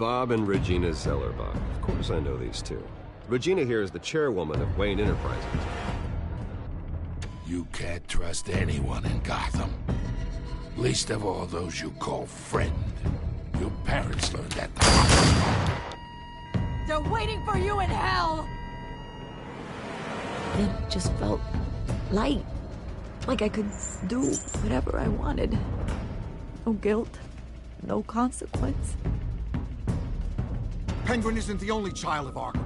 Bob and Regina Zellerbach. Of course I know these two. Regina here is the chairwoman of Wayne Enterprises. You can't trust anyone in Gotham. Least of all those you call friend. Your parents learned that the hard way. They're waiting for you in hell! It just felt light. Like I could do whatever I wanted. No guilt. No consequence. Penguin isn't the only child of Arkham.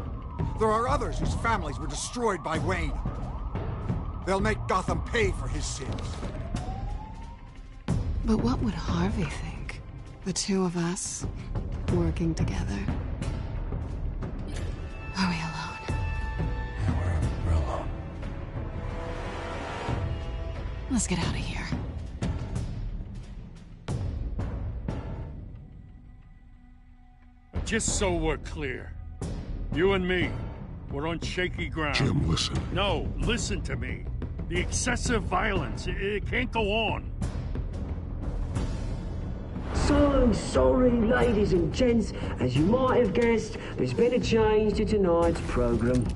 There are others whose families were destroyed by Wayne. They'll make Gotham pay for his sins. But what would Harvey think? The two of us, working together. Are we alone? Yeah, we're alone. Let's get out of here. Just so we're clear, you and me, we're on shaky ground. Jim, listen. No, listen to me. The excessive violence, it can't go on. So sorry, ladies and gents. As you might have guessed, there's been a change to tonight's program.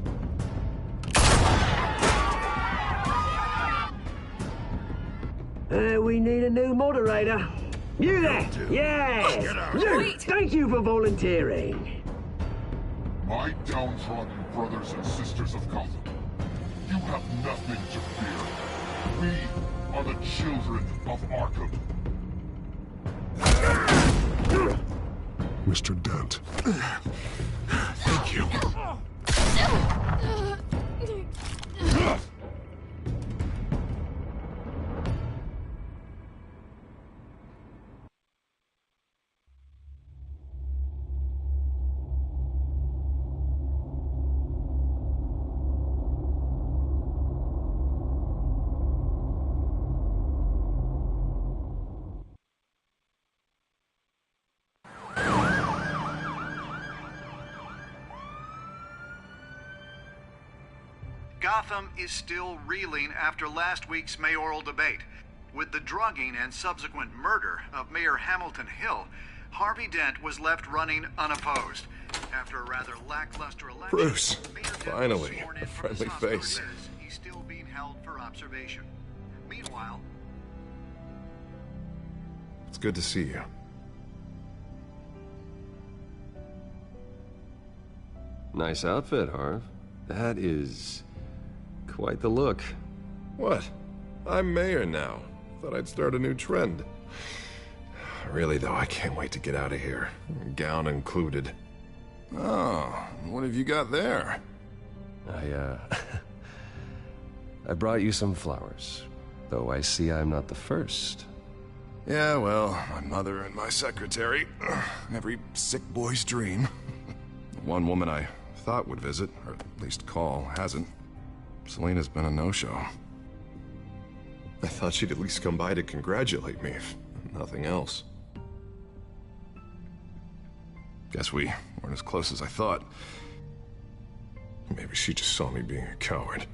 We need a new moderator. You there? Yes! You! Thank you for volunteering. My downtrodden brothers and sisters of Gotham, you have nothing to fear. We are the children of Arkham. Mr. Dent. Thank you. Gotham is still reeling after last week's mayoral debate. With the drugging and subsequent murder of Mayor Hamilton Hill, Harvey Dent was left running unopposed. After a rather lackluster election, Bruce, Mayor Dent was finally, sworn in a for friendly his hospital face. visit. He's still being held for observation. Meanwhile, It's good to see you. Nice outfit, Harv. That is quite the look. What? I'm mayor now. Thought I'd start a new trend. Really, though, I can't wait to get out of here. Gown included. Oh, what have you got there? I brought you some flowers. Though I see I'm not the first. Yeah, well, my mother and my secretary. Every sick boy's dream. One woman I thought would visit, or at least call, hasn't. Selena's been a no-show. I thought she'd at least come by to congratulate me, if nothing else. Guess we weren't as close as I thought. Maybe she just saw me being a coward.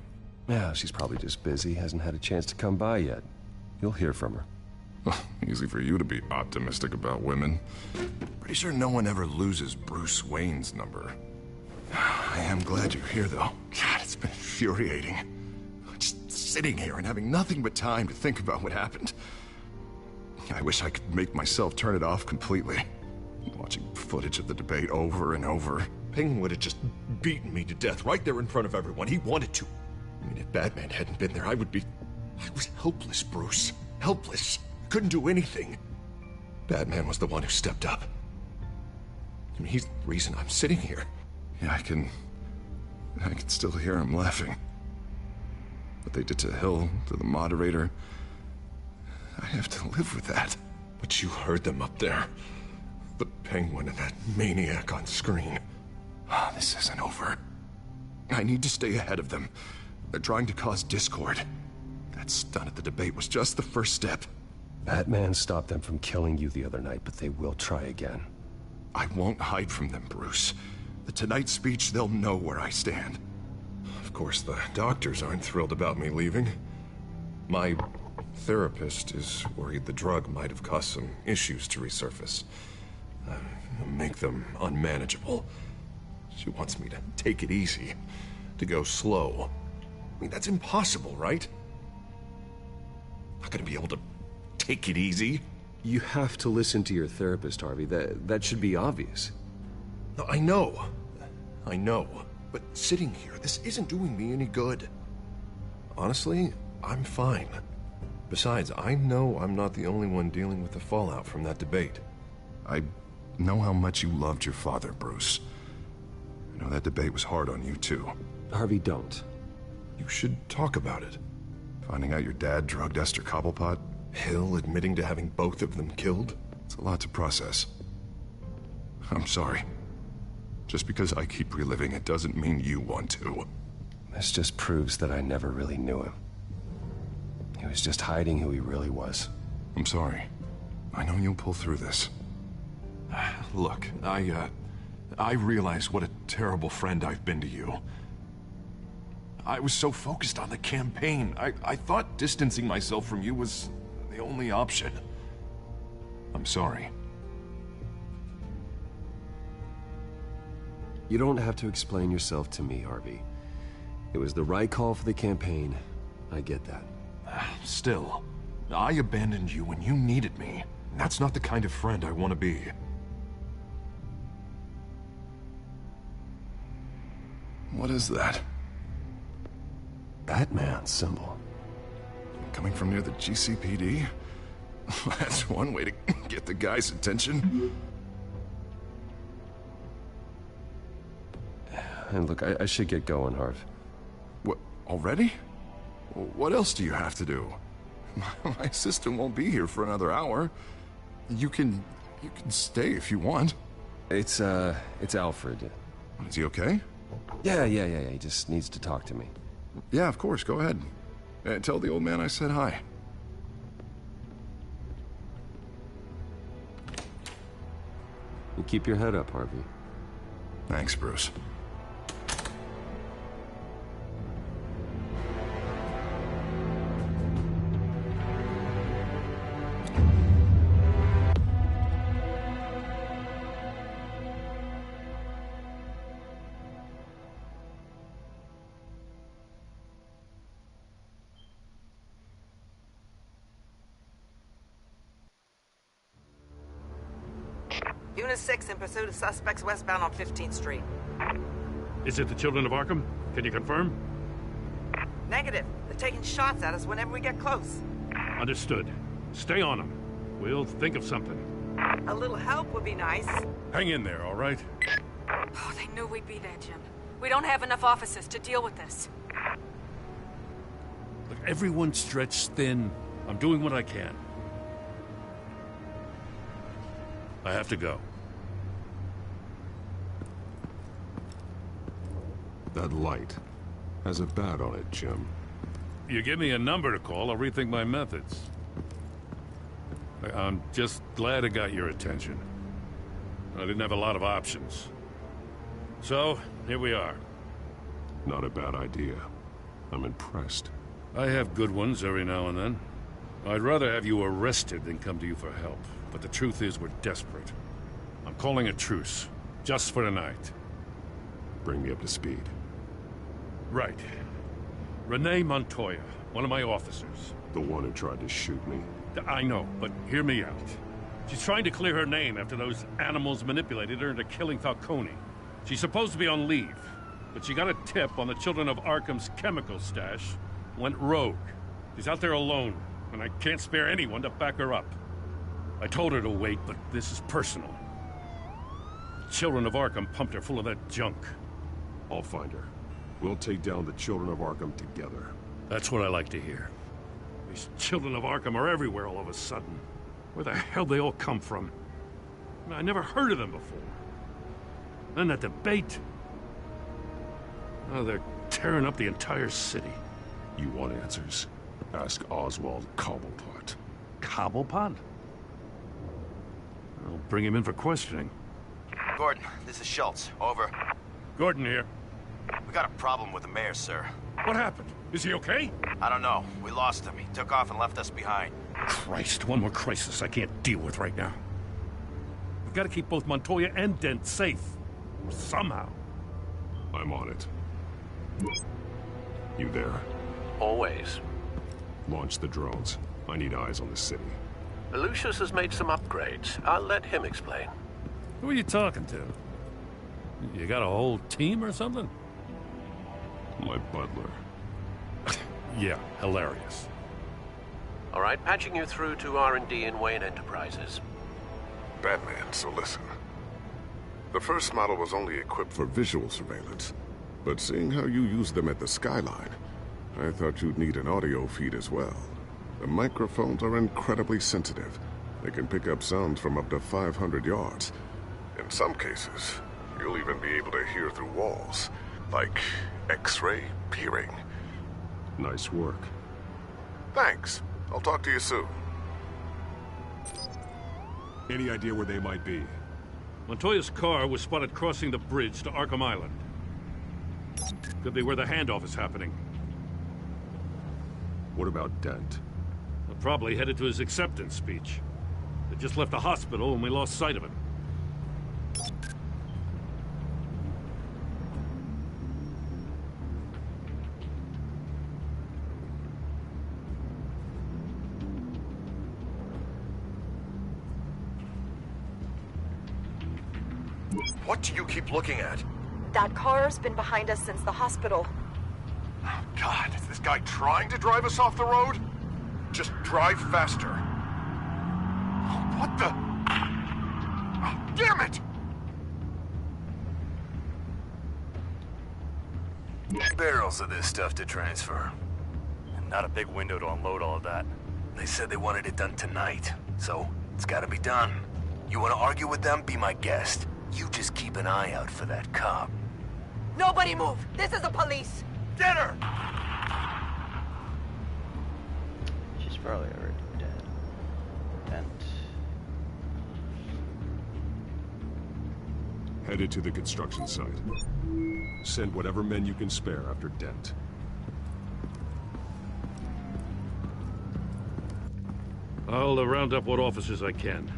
Yeah, she's probably just busy, hasn't had a chance to come by yet. You'll hear from her. Easy for you to be optimistic about women. Pretty sure no one ever loses Bruce Wayne's number. I am glad you're here, though. God, it's been infuriating. Just sitting here and having nothing but time to think about what happened. I wish I could make myself turn it off completely. Watching footage of the debate over and over. Penguin would have just beaten me to death right there in front of everyone. He wanted to. I mean, if Batman hadn't been there, I was helpless, Bruce. Helpless. Couldn't do anything. Batman was the one who stepped up. I mean, he's the reason I'm sitting here. Yeah, I can still hear him laughing. What they did to Hill, to the moderator, I have to live with that. But you heard them up there. The Penguin and that maniac on screen. This isn't over. I need to stay ahead of them. They're trying to cause discord. That stunt at the debate was just the first step. Batman stopped them from killing you the other night, but they will try again. I won't hide from them, Bruce. The Tonight speech, they'll know where I stand. Of course, the doctors aren't thrilled about me leaving. My therapist is worried the drug might have caused some issues to resurface. make them unmanageable. She wants me to take it easy, to go slow. I mean, that's impossible, right? Not gonna be able to take it easy. You have to listen to your therapist, Harvey. That should be obvious. No, I know. But sitting here, this isn't doing me any good. Honestly, I'm fine. Besides, I know I'm not the only one dealing with the fallout from that debate. I know how much you loved your father, Bruce. I know that debate was hard on you, too. Harvey, don't. You should talk about it. Finding out your dad drugged Esther Cobblepot, Hill admitting to having both of them killed. It's a lot to process. I'm sorry. Just because I keep reliving it doesn't mean you want to. This just proves that I never really knew him. He was just hiding who he really was. I'm sorry. I know you'll pull through this. Look, I realize what a terrible friend I've been to you. I was so focused on the campaign. I thought distancing myself from you was the only option. I'm sorry. You don't have to explain yourself to me, Harvey. It was the right call for the campaign. I get that. Still, I abandoned you when you needed me. That's not the kind of friend I want to be. What is that? Batman symbol. Coming from near the GCPD? That's one way to get the guy's attention. And look, I should get going, Harv. What, already? What else do you have to do? My assistant won't be here for another hour. You can stay if you want. It's Alfred. Is he okay? Yeah, he just needs to talk to me. Yeah, of course, go ahead. Tell the old man I said hi. You keep your head up, Harvey. Thanks, Bruce. Unit 6 in pursuit of suspects westbound on 15th Street. Is it the Children of Arkham? Can you confirm? Negative. They're taking shots at us whenever we get close. Understood. Stay on them. We'll think of something. A little help would be nice. Hang in there, all right? Oh, they knew we'd be there, Jim. We don't have enough officers to deal with this. Look, everyone's stretched thin. I'm doing what I can. I have to go. That light has a bat on it, Jim. You give me a number to call, I'll rethink my methods. I'm just glad I got your attention. I didn't have a lot of options. So, here we are. Not a bad idea. I'm impressed. I have good ones every now and then. I'd rather have you arrested than come to you for help. But the truth is we're desperate. I'm calling a truce. Just for tonight. Bring me up to speed. Right. Renee Montoya, one of my officers. The one who tried to shoot me. I know, but hear me out. She's trying to clear her name after those animals manipulated her into killing Falcone. She's supposed to be on leave, but she got a tip on the Children of Arkham's chemical stash, went rogue. She's out there alone, and I can't spare anyone to back her up. I told her to wait, but this is personal. The Children of Arkham pumped her full of that junk. I'll find her. We'll take down the Children of Arkham together. That's what I like to hear. These Children of Arkham are everywhere all of a sudden. Where the hell they all come from? I never heard of them before. Then that debate. Oh, they're tearing up the entire city. You want answers? Ask Oswald Cobblepot. Cobblepot? I'll bring him in for questioning. Gordon, this is Schultz. Over. Gordon here. We got a problem with the mayor, sir. What happened? Is he okay? I don't know. We lost him. He took off and left us behind. Christ, one more crisis I can't deal with right now. gotta keep both Montoya and Dent safe. Somehow. I'm on it. You there? Always. Launch the drones. I need eyes on the city. Lucius has made some upgrades. I'll let him explain. Who are you talking to? You got a whole team or something? My butler. Yeah, hilarious. All right, patching you through to R&D in Wayne Enterprises. Batman, so listen. The first model was only equipped for visual surveillance, but seeing how you use them at the Skyline, I thought you'd need an audio feed as well. The microphones are incredibly sensitive. They can pick up sounds from up to 500 yards. In some cases, you'll even be able to hear through walls, like X-ray peering. Nice work. Thanks. I'll talk to you soon. Any idea where they might be? Montoya's car was spotted crossing the bridge to Arkham Island. Could be where the handoff is happening. What about Dent? Well, probably headed to his acceptance speech. They just left the hospital and we lost sight of him. What do you keep looking at? That car's been behind us since the hospital. Oh, God, is this guy trying to drive us off the road? Just drive faster. Oh, what the? Oh, damn it! Barrels of this stuff to transfer. And not a big window to unload all of that. They said they wanted it done tonight, so it's gotta be done. You wanna argue with them? Be my guest. You just keep an eye out for that cop. Nobody move! This is the police! Get her! She's probably already dead. Dent. Headed to the construction site. Send whatever men you can spare after Dent. I'll round up what officers I can.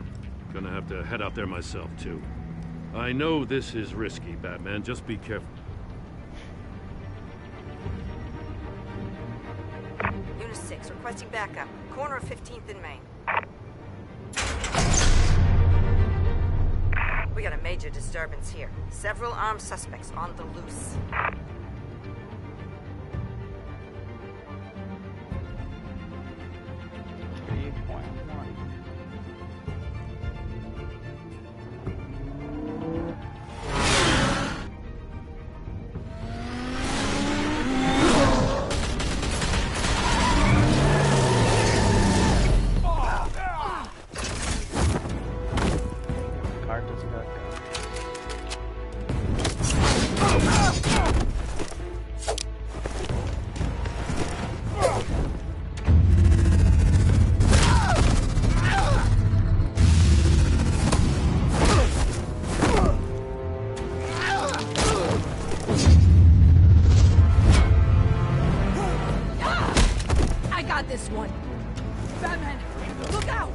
Gonna have to head out there myself, too. I know this is risky, Batman. Just be careful. Unit 6, requesting backup. Corner of 15th and Main. We got a major disturbance here. Several armed suspects on the loose. This one. Batman, look out!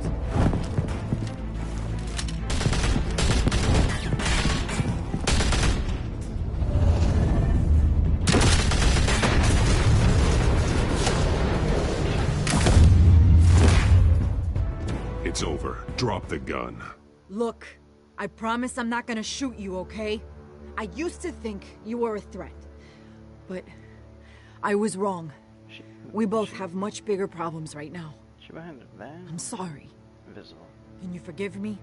It's over. Drop the gun. Look, I promise I'm not gonna shoot you, okay? I used to think you were a threat, but I was wrong. We both have much bigger problems right now. She behind the van? I'm sorry. Invisible. Can you forgive me?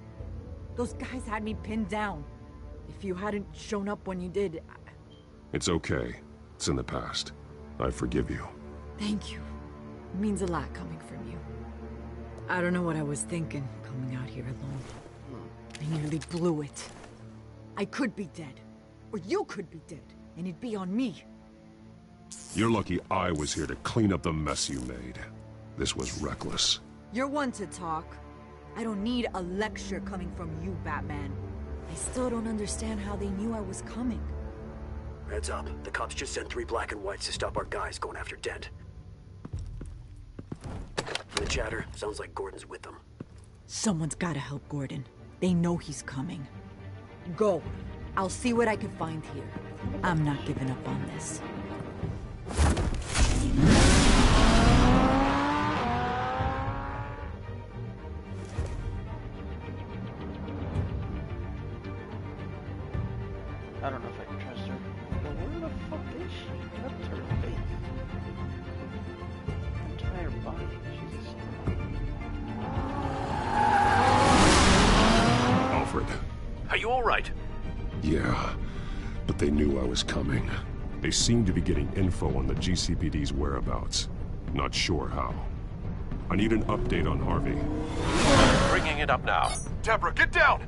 Those guys had me pinned down. If you hadn't shown up when you did... It's okay. It's in the past. I forgive you. Thank you. It means a lot coming from you. I don't know what I was thinking, coming out here alone. I nearly blew it. I could be dead. Or you could be dead. And it'd be on me. You're lucky I was here to clean up the mess you made. This was reckless. You're one to talk. I don't need a lecture coming from you, Batman. I still don't understand how they knew I was coming. Heads up. The cops just sent 3 black and whites to stop our guys going after Dent. From the chatter, sounds like Gordon's with them. Someone's gotta help Gordon. They know he's coming. Go. I'll see what I can find here. I'm not giving up on this. I don't know if I can trust her. But where the fuck is she? That's her face. Entire body. She's a Alfred. Are you all right? Yeah, but they knew I was coming. They seem to be getting info on the GCPD's whereabouts. Not sure how. I need an update on Harvey. Bringing it up now. Deborah, get down!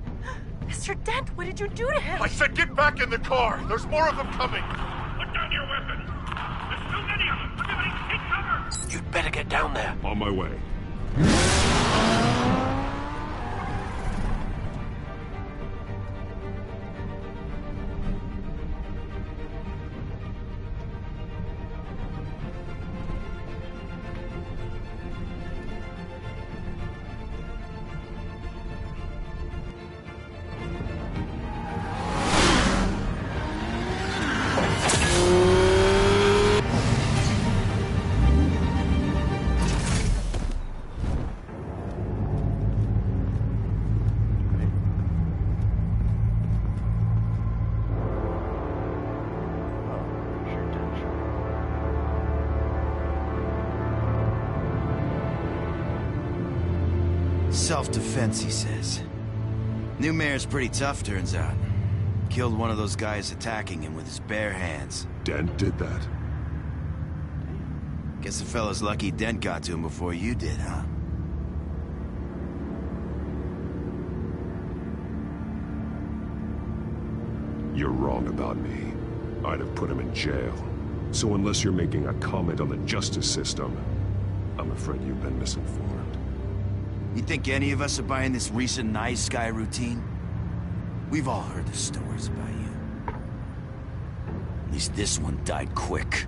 Mr. Dent, what did you do to him? I said get back in the car! There's more of them coming! Put down your weapon! There's too many of them! Everybody take cover! You'd better get down there. On my way. Self-defense, he says. New mayor's pretty tough, turns out. Killed one of those guys attacking him with his bare hands. Dent did that? Guess the fella's lucky Dent got to him before you did, huh? You're wrong about me. I'd have put him in jail. So unless you're making a comment on the justice system, I'm afraid you've been misinformed. You think any of us are buying this recent nice guy routine? We've all heard the stories about you. At least this one died quick.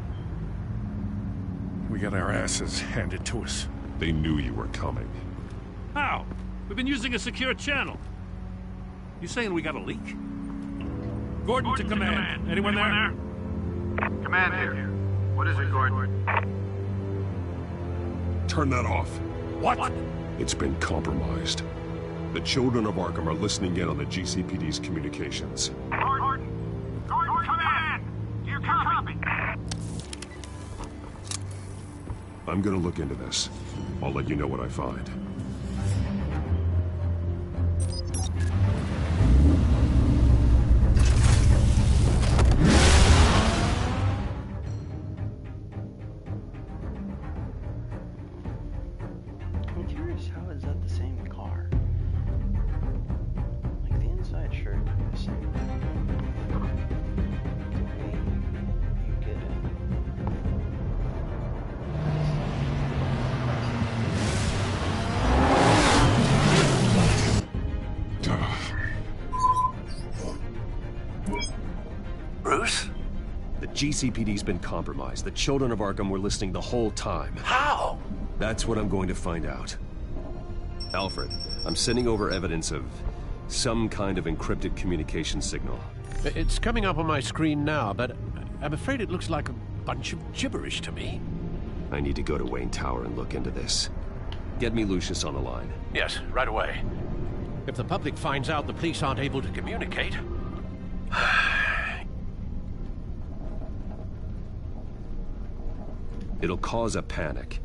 We got our asses handed to us. They knew you were coming. How? We've been using a secure channel. You saying we got a leak? Gordon to command. Anyone there? Command here. What is it, Gordon? Turn that off. What? It's been compromised. The children of Arkham are listening in on the GCPD's communications. Gordon, command! Do you copy? I'm gonna look into this. I'll let you know what I find. I'm curious, how is that the same car? Like, the inside shirt is the same. The way you get Bruce? The GCPD's been compromised. The children of Arkham were listening the whole time. How? That's what I'm going to find out. Alfred, I'm sending over evidence of some kind of encrypted communication signal. It's coming up on my screen now, but I'm afraid it looks like a bunch of gibberish to me. I need to go to Wayne Tower and look into this. Get me Lucius on the line. Yes, right away. If the public finds out the police aren't able to communicate... It'll cause a panic.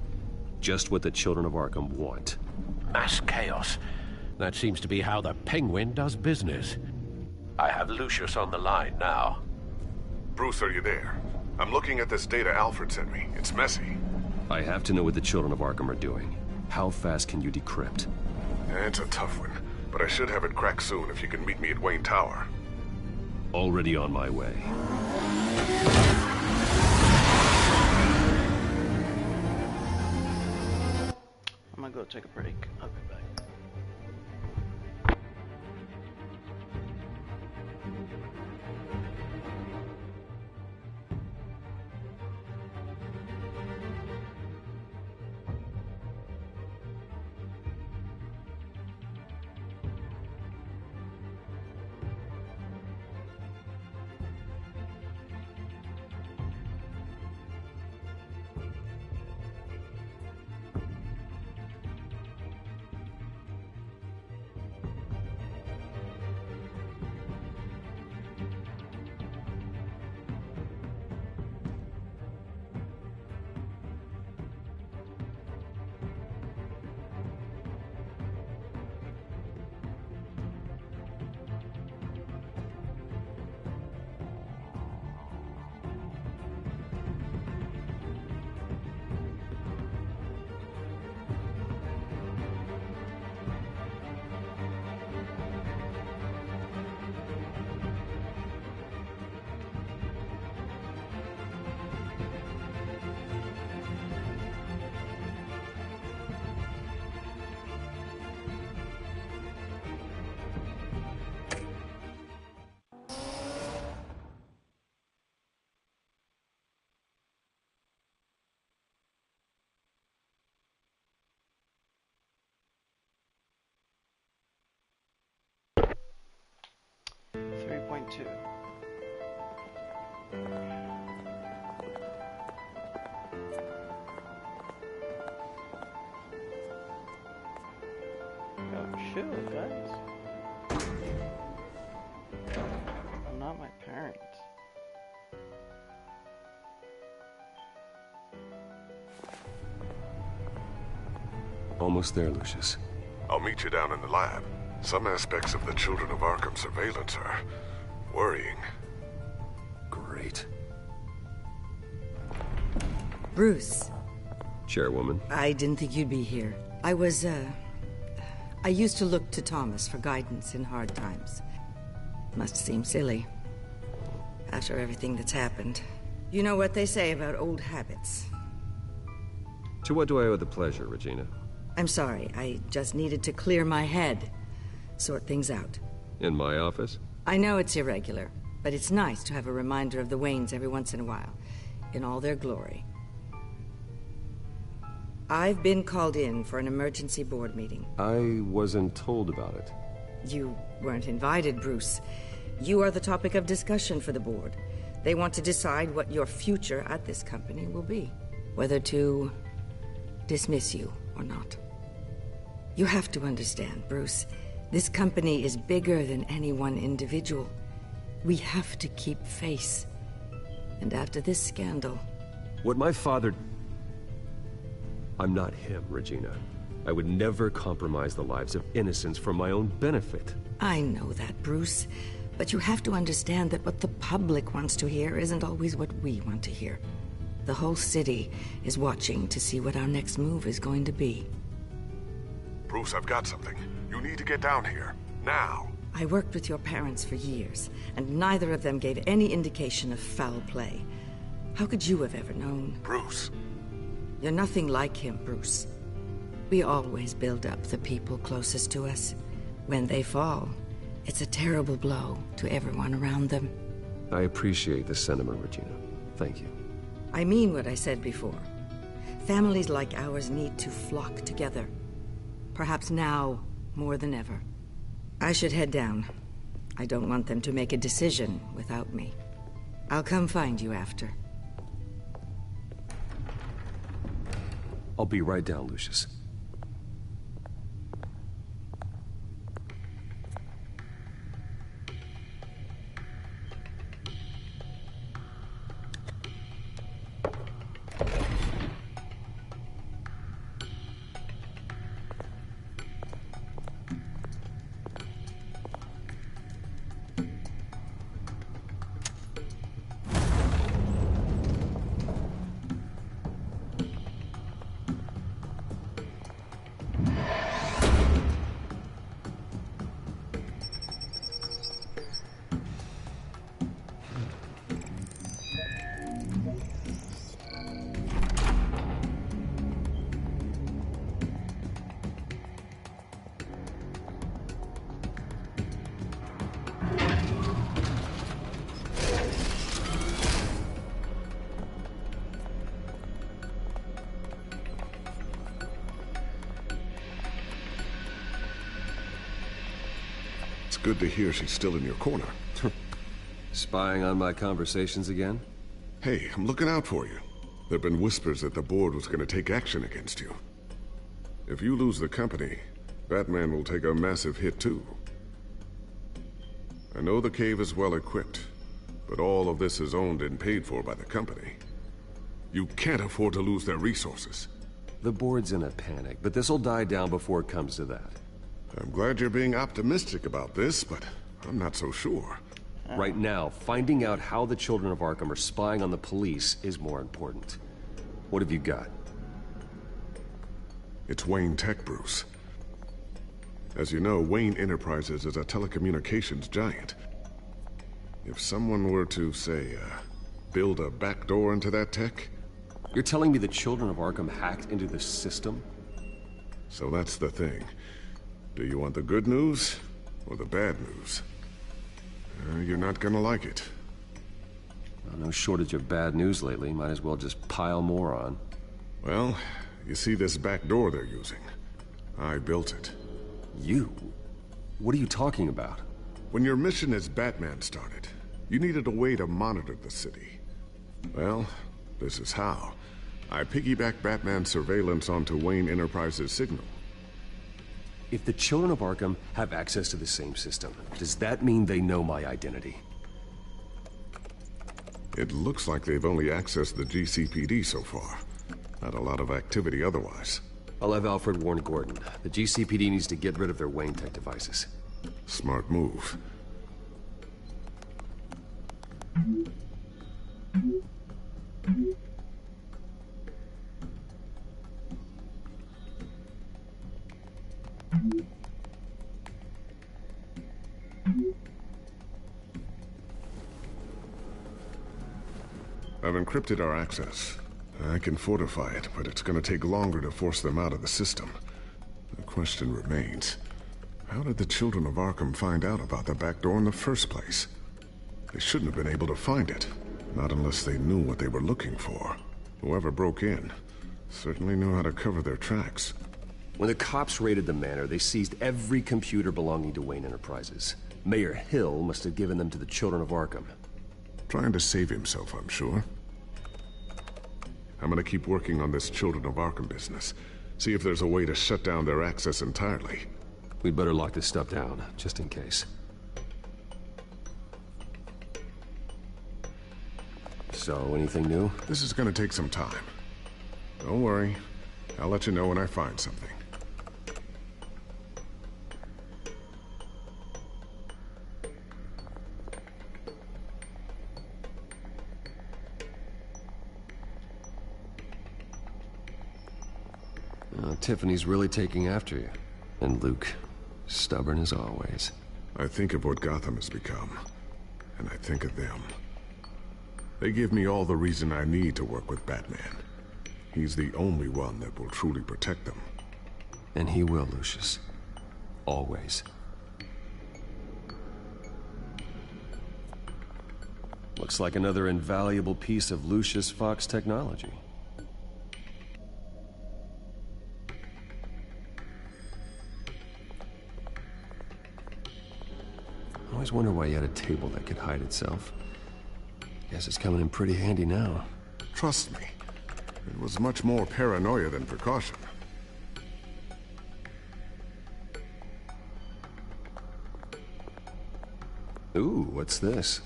Just what the children of Arkham want. Mass chaos. That seems to be how the Penguin does business. I have Lucius on the line now. Bruce, are you there? I'm looking at this data Alfred sent me. It's messy. I have to know what the children of Arkham are doing. How fast can you decrypt? It's a tough one, but I should have it cracked soon if you can meet me at Wayne Tower. Already on my way. I'm gonna go take a break. I'll be back. chill, guys. I'm not my parents. Almost there, Lucius. I'll meet you down in the lab. Some aspects of the Children of Arkham surveillance are worrying. Great. Bruce. Chairwoman. I didn't think you'd be here. I used to look to Thomas for guidance in hard times. Must seem silly. After everything that's happened. You know what they say about old habits. To what do I owe the pleasure, Regina? I'm sorry, I just needed to clear my head. Sort things out. In my office? I know it's irregular, but it's nice to have a reminder of the Waynes every once in a while. In all their glory. I've been called in for an emergency board meeting. I wasn't told about it. You weren't invited, Bruce. You are the topic of discussion for the board. They want to decide what your future at this company will be. Whether to dismiss you or not. You have to understand, Bruce. This company is bigger than any one individual. We have to keep face. And after this scandal... What my father... I'm not him, Regina. I would never compromise the lives of innocents for my own benefit. I know that, Bruce. But you have to understand that what the public wants to hear isn't always what we want to hear. The whole city is watching to see what our next move is going to be. Bruce, I've got something. You need to get down here. Now. I worked with your parents for years, and neither of them gave any indication of foul play. How could you have ever known? Bruce. You're nothing like him, Bruce. We always build up the people closest to us. When they fall, it's a terrible blow to everyone around them. I appreciate the sentiment, Regina. Thank you. I mean what I said before. Families like ours need to flock together. Perhaps now, more than ever. I should head down. I don't want them to make a decision without me. I'll come find you after. I'll be right down, Lucius. It's good to hear she's still in your corner. Spying on my conversations again? Hey, I'm looking out for you. There've been whispers that the board was going to take action against you. If you lose the company, Batman will take a massive hit too. I know the cave is well equipped, but all of this is owned and paid for by the company. You can't afford to lose their resources. The board's in a panic, but this'll die down before it comes to that. I'm glad you're being optimistic about this, but I'm not so sure. Right now, finding out how the Children of Arkham are spying on the police is more important. What have you got? It's Wayne Tech, Bruce. As you know, Wayne Enterprises is a telecommunications giant. If someone were to, say, build a backdoor into that tech... You're telling me the Children of Arkham hacked into the system? So that's the thing. Do you want the good news or the bad news? You're not gonna like it. Well, no shortage of bad news lately. Might as well just pile more on. Well, you see this back door they're using? I built it. You? What are you talking about? When your mission as Batman started, you needed a way to monitor the city. Well, this is how. I piggybacked Batman's surveillance onto Wayne Enterprises' signal. if the children of Arkham have access to the same system, does that mean they know my identity? It looks like they've only accessed the GCPD so far. Not a lot of activity otherwise. I'll have Alfred warn Gordon. The GCPD needs to get rid of their Wayne Tech devices. Smart move. I've encrypted our access. I can fortify it, but it's gonna take longer to force them out of the system. The question remains, how did the children of Arkham find out about the back door in the first place? They shouldn't have been able to find it, not unless they knew what they were looking for. Whoever broke in certainly knew how to cover their tracks. When the cops raided the manor, they seized every computer belonging to Wayne Enterprises. Mayor Hill must have given them to the children of Arkham. Trying to save himself, I'm sure. I'm gonna keep working on this Children of Arkham business. See if there's a way to shut down their access entirely. We'd better lock this stuff down, just in case. So, anything new? This is gonna take some time. Don't worry. I'll let you know when I find something. Tiffany's really taking after you. And Luke, stubborn as always. I think of what Gotham has become, and I think of them. They give me all the reason I need to work with Batman. He's the only one that will truly protect them. And he will, Lucius. Always. Looks like another invaluable piece of Lucius Fox technology. I always wonder why you had a table that could hide itself. Guess it's coming in pretty handy now. Trust me, it was much more paranoia than precaution. Ooh, what's this?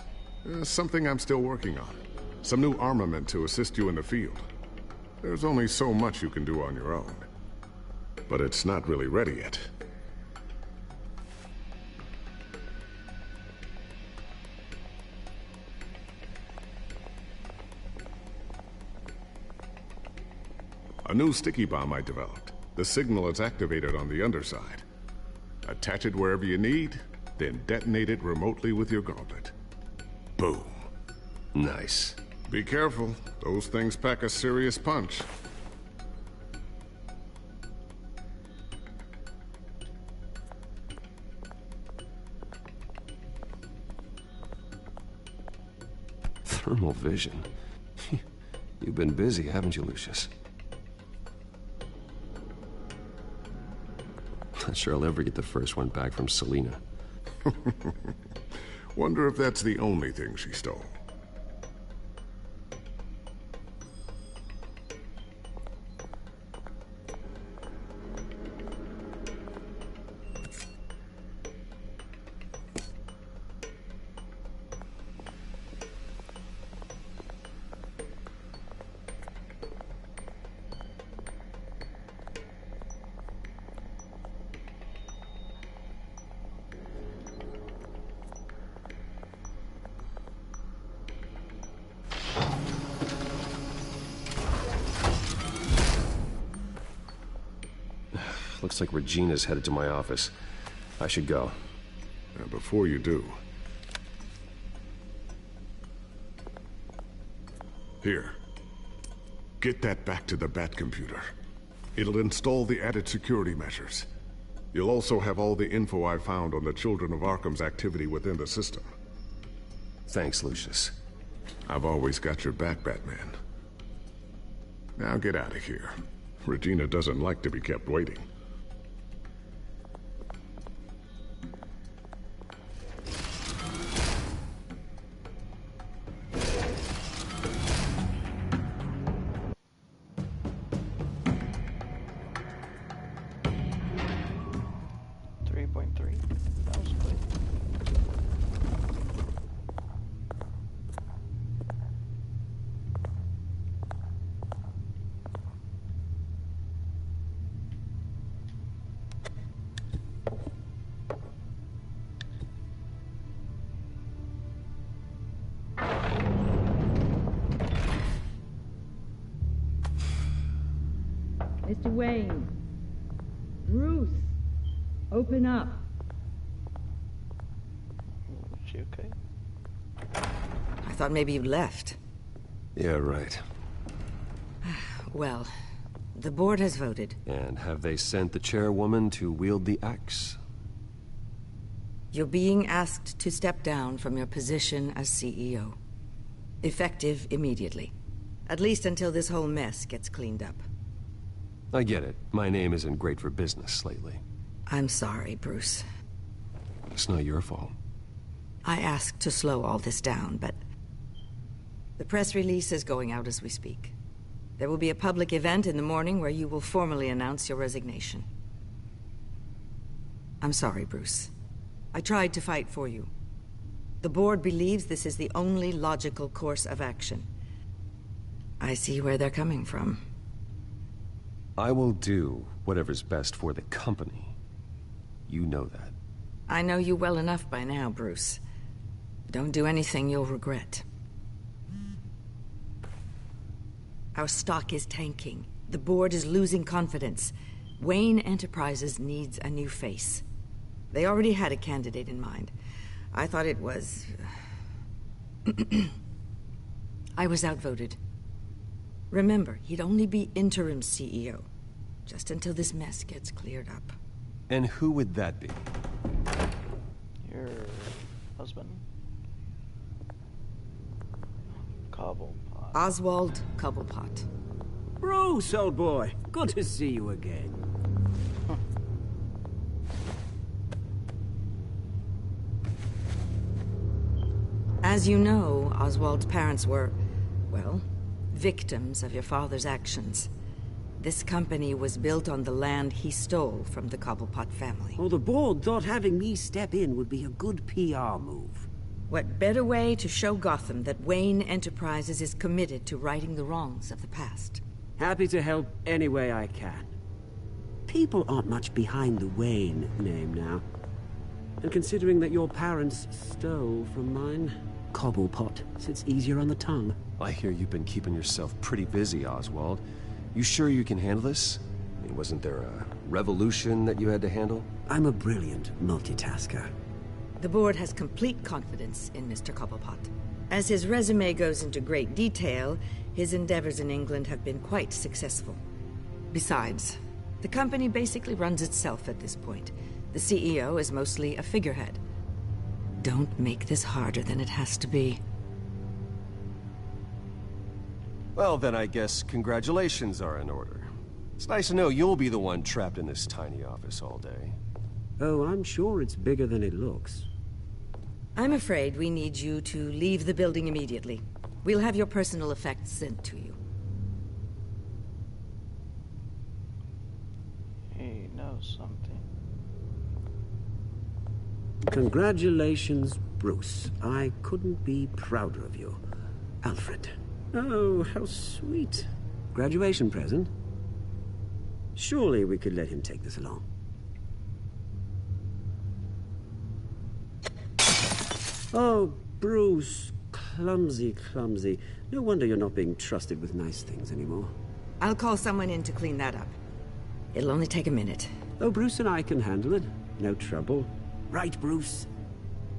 Something I'm still working on. Some new armament to assist you in the field. There's only so much you can do on your own. But it's not really ready yet. A new sticky bomb I developed. The signal is activated on the underside. Attach it wherever you need, then detonate it remotely with your gauntlet. Boom. Nice. Be careful. Those things pack a serious punch. Thermal vision. You've been busy, haven't you, Lucius? Not sure I'll ever get the first one back from Selina. Wonder if that's the only thing she stole. Looks like Regina's headed to my office. I should go. And before you do... Here. Get that back to the Bat computer. It'll install the added security measures. You'll also have all the info I found on the Children of Arkham's activity within the system. Thanks, Lucius. I've always got your back, Batman. Now get out of here. Regina doesn't like to be kept waiting. Wayne. Bruce, open up. Is she okay? I thought maybe you left. Yeah, right. Well, the board has voted. And have they sent the chairwoman to wield the axe? You're being asked to step down from your position as CEO. Effective immediately. At least until this whole mess gets cleaned up. I get it. My name isn't great for business lately. I'm sorry, Bruce. It's not your fault. I asked to slow all this down, but... the press release is going out as we speak. There will be a public event in the morning where you will formally announce your resignation. I'm sorry, Bruce. I tried to fight for you. The board believes this is the only logical course of action. I see where they're coming from. I will do whatever's best for the company. You know that. I know you well enough by now, Bruce. Don't do anything you'll regret. Our stock is tanking. The board is losing confidence. Wayne Enterprises needs a new face. They already had a candidate in mind. I thought it was... I was outvoted. Remember, he'd only be interim CEO, just until this mess gets cleared up. And who would that be? Your husband? Cobblepot. Oswald Cobblepot. Bruce, old boy. Good to see you again. As you know, Oswald's parents were, well, victims of your father's actions. This company was built on the land he stole from the Cobblepot family. Well, the board thought having me step in would be a good PR move. What better way to show Gotham that Wayne Enterprises is committed to righting the wrongs of the past? Happy to help any way I can. People aren't much behind the Wayne name now. And considering that your parents stole from mine, Cobblepot sits easier on the tongue. I hear you've been keeping yourself pretty busy, Oswald. You sure you can handle this? I mean, wasn't there a revolution that you had to handle? I'm a brilliant multitasker. The board has complete confidence in Mr. Cobblepot. As his resume goes into great detail, his endeavors in England have been quite successful. Besides, the company basically runs itself at this point. The CEO is mostly a figurehead. Don't make this harder than it has to be. Well, then I guess congratulations are in order. It's nice to know you'll be the one trapped in this tiny office all day. Oh, I'm sure it's bigger than it looks. I'm afraid we need you to leave the building immediately. We'll have your personal effects sent to you. He knows something. Congratulations, Bruce. I couldn't be prouder of you. Alfred. Oh, how sweet. Graduation present? Surely we could let him take this along. Oh, Bruce. Clumsy, clumsy. No wonder you're not being trusted with nice things anymore. I'll call someone in to clean that up. It'll only take a minute. Oh, Bruce and I can handle it. No trouble. Right, Bruce?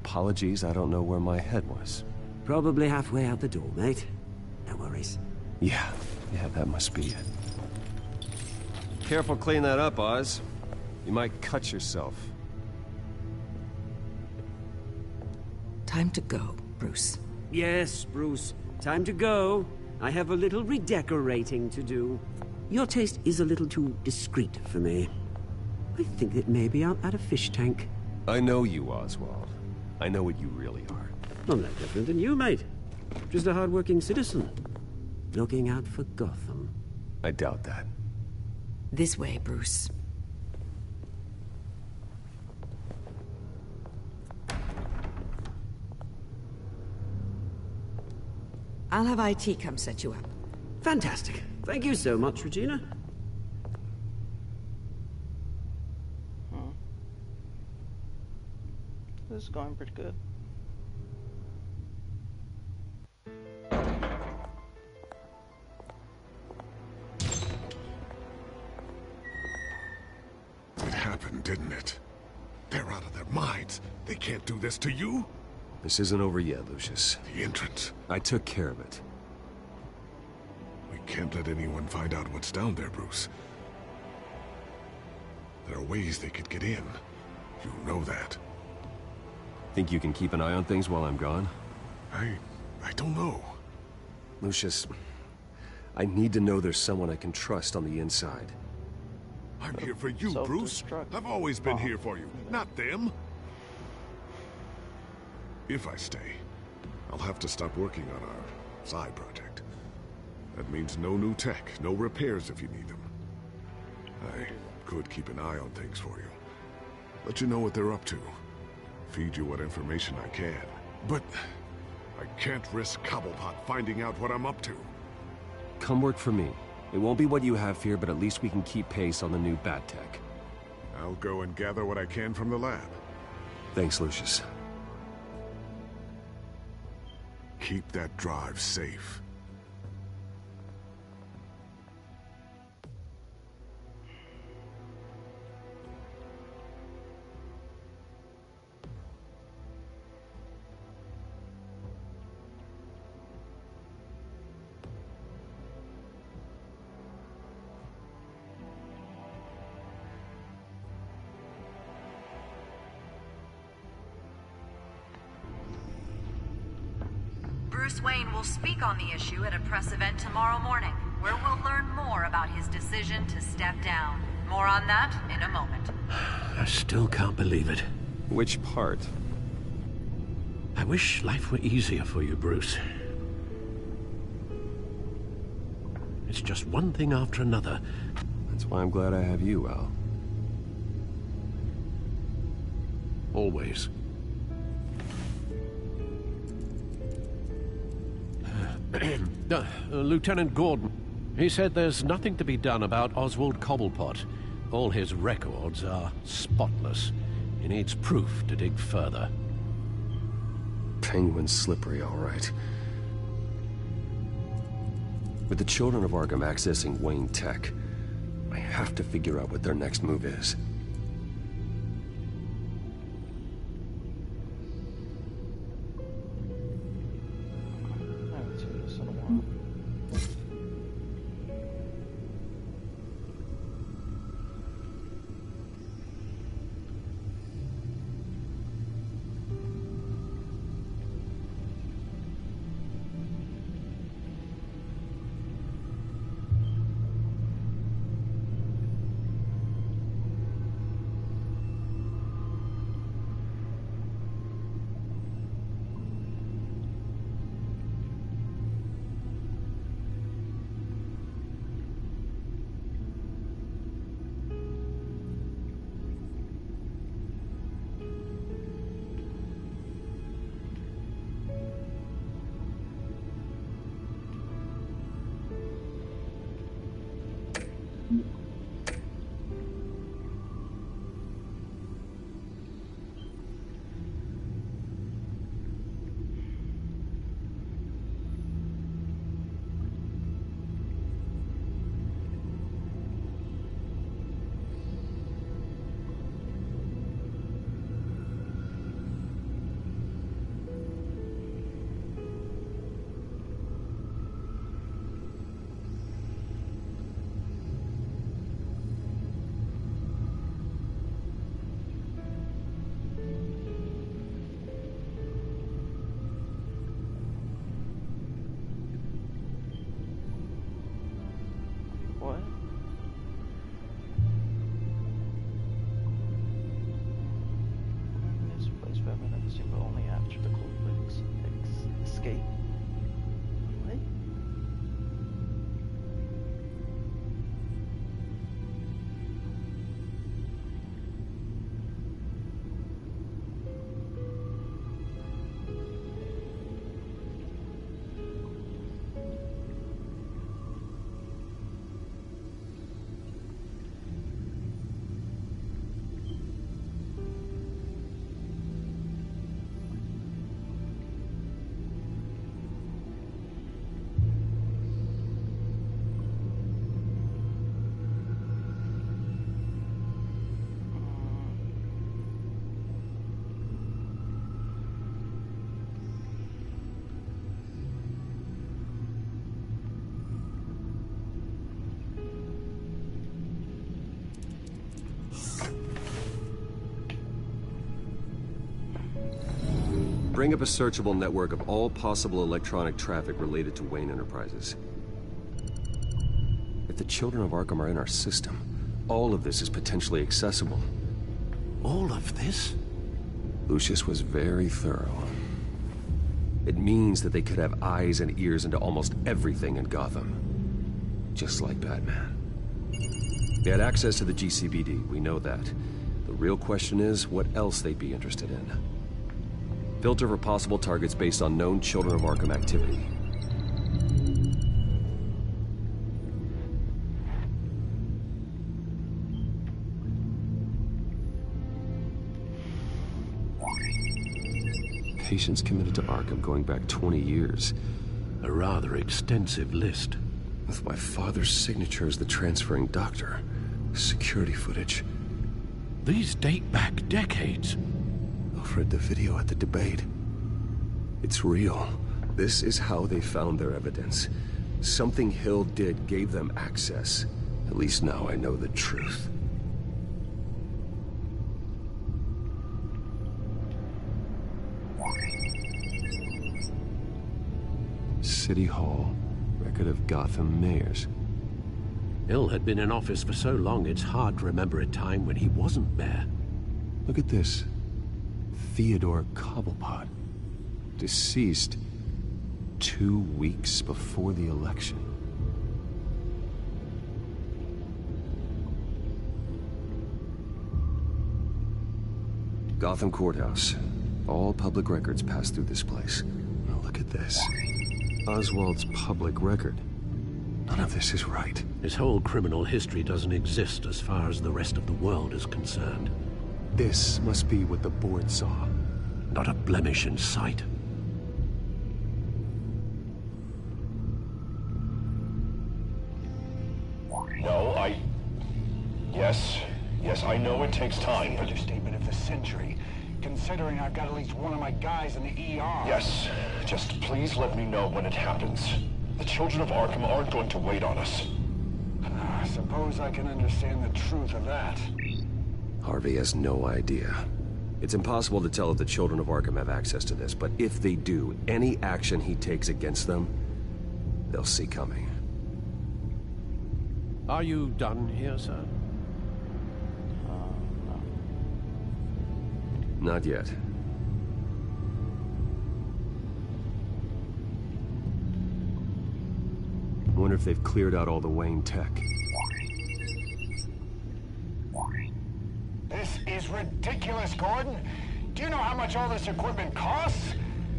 Apologies, I don't know where my head was. Probably halfway out the door, mate. No worries. Yeah, that must be it. Careful clean that up, Oz. You might cut yourself. Time to go, Bruce. Yes, Bruce. Time to go. I have a little redecorating to do. Your taste is a little too discreet for me. I think that maybe I'll add a fish tank. I know you, Oswald. I know what you really are. I'm no different than you, mate. Just a hard-working citizen. Looking out for Gotham. I doubt that. This way, Bruce. I'll have IT come set you up. Fantastic. Thank you so much, Regina. This is going pretty good. They're out of their minds. They can't do this to you. This isn't over yet, Lucius. The entrance. I took care of it. We can't let anyone find out what's down there, Bruce. There are ways they could get in. You know that. Think you can keep an eye on things while I'm gone? I don't know. Lucius, I need to know there's someone I can trust on the inside. I'm here for you, Bruce. I've always been here for you, not them. If I stay, I'll have to stop working on our side project. That means no new tech, no repairs if you need them. I could keep an eye on things for you. Let you know what they're up to. Feed you what information I can. But I can't risk Cobblepot finding out what I'm up to. Come work for me. It won't be what you have here, but at least we can keep pace on the new bat tech. I'll go and gather what I can from the lab. Thanks, Lucius. Keep that drive safe. Bruce Wayne will speak on the issue at a press event tomorrow morning, where we'll learn more about his decision to step down. More on that in a moment. I still can't believe it. Which part? I wish life were easier for you, Bruce. It's just one thing after another. That's why I'm glad I have you, Al. Always. Lieutenant Gordon, he said there's nothing to be done about Oswald Cobblepot. All his records are spotless. He needs proof to dig further. Penguin's slippery, all right. With the children of Arkham accessing Wayne Tech, I have to figure out what their next move is. Escape. What? Bring up a searchable network of all possible electronic traffic related to Wayne Enterprises. If the children of Arkham are in our system, all of this is potentially accessible. All of this? Lucius was very thorough. It means that they could have eyes and ears into almost everything in Gotham. Just like Batman. They had access to the GCPD, we know that. The real question is, what else they'd be interested in. Filter for possible targets based on known Children of Arkham activity. Patients committed to Arkham going back 20 years. A rather extensive list. With my father's signature as the transferring doctor. Security footage. These date back decades. Alfred, the video at the debate. It's real. This is how they found their evidence. Something Hill did gave them access. At least now I know the truth. City Hall. Record of Gotham mayors. Hill had been in office for so long, it's hard to remember a time when he wasn't mayor. Look at this. Theodore Cobblepot. Deceased 2 weeks before the election. Gotham Courthouse. All public records pass through this place. Now look at this. Oswald's public record. None of this is right. His whole criminal history doesn't exist as far as the rest of the world is concerned. This must be what the board saw. Not a blemish in sight. No, Yes, I know it takes time, but... Understatement of the century. Considering I've got at least one of my guys in the ER. Yes, just please let me know when it happens. The children of Arkham aren't going to wait on us. I suppose I can understand the truth of that. Harvey has no idea. It's impossible to tell if the children of Arkham have access to this, but if they do, any action he takes against them, they'll see coming. Are you done here, sir? Not yet. I wonder if they've cleared out all the Wayne tech. This is ridiculous, Gordon. Do you know how much all this equipment costs?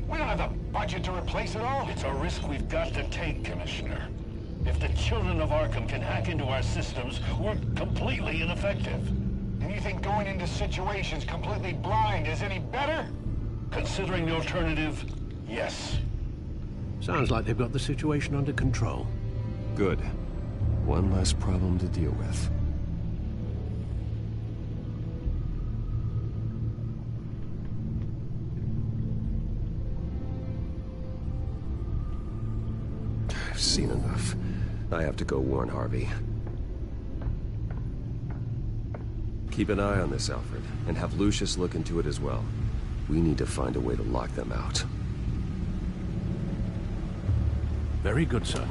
We don't have the budget to replace it all. It's a risk we've got to take, Commissioner. If the children of Arkham can hack into our systems, we're completely ineffective. And you think going into situations completely blind is any better? Considering the alternative, yes. Sounds like they've got the situation under control. Good. One less problem to deal with. I've seen enough. I have to go warn Harvey. Keep an eye on this, Alfred, and have Lucius look into it as well. We need to find a way to lock them out. Very good, sir.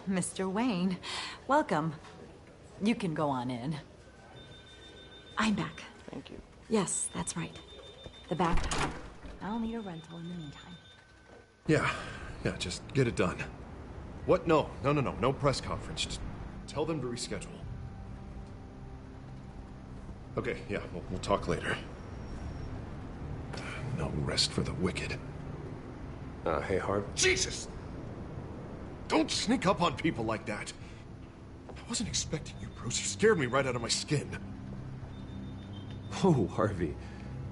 Mr. Wayne, welcome. You can go on in. I'm back. Thank you. Yes, that's right. The backpack. I'll need a rental in the meantime. Yeah, just get it done. What? No press conference. Just tell them to reschedule. Okay, yeah, we'll talk later. No rest for the wicked. Hey, Harv. Jesus! Don't sneak up on people like that. I wasn't expecting you, Bruce. You scared me right out of my skin. Oh, Harvey.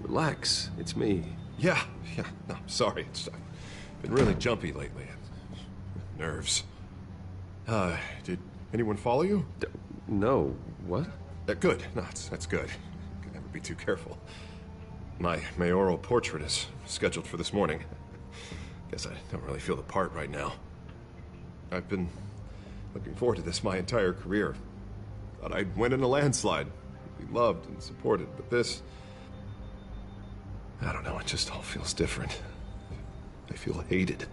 Relax. It's me. Yeah, no, sorry. I've been really jumpy lately. Nerves. Did anyone follow you? No. What? Good. No, that's good. Could never be too careful. My mayoral portrait is scheduled for this morning. Guess I don't really feel the part right now. I've been looking forward to this my entire career. Thought I'd win in a landslide. Be loved and supported, but this... I don't know, it just all feels different. I feel hated.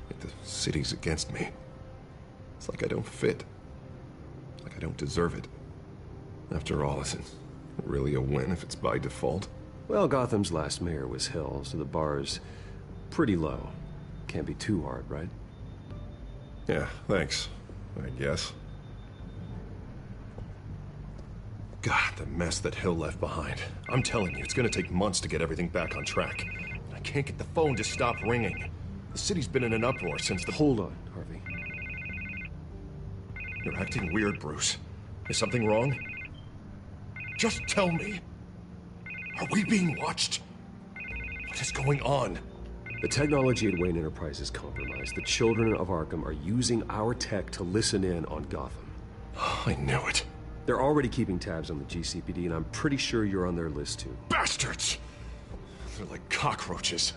Like the city's against me. It's like I don't fit. Like I don't deserve it. After all, is it really a win if it's by default? Well, Gotham's last mayor was Hill, so the bar's pretty low. Can't be too hard, right? Yeah, thanks. I guess. God, the mess that Hill left behind. I'm telling you, it's gonna take months to get everything back on track. I can't get the phone to stop ringing. The city's been in an uproar since the... Hold on, Harvey. You're acting weird, Bruce. Is something wrong? Just tell me. Are we being watched? What is going on? The technology at Wayne Enterprise is compromised. The children of Arkham are using our tech to listen in on Gotham. I knew it. They're already keeping tabs on the GCPD, and I'm pretty sure you're on their list, too. Bastards! They're like cockroaches.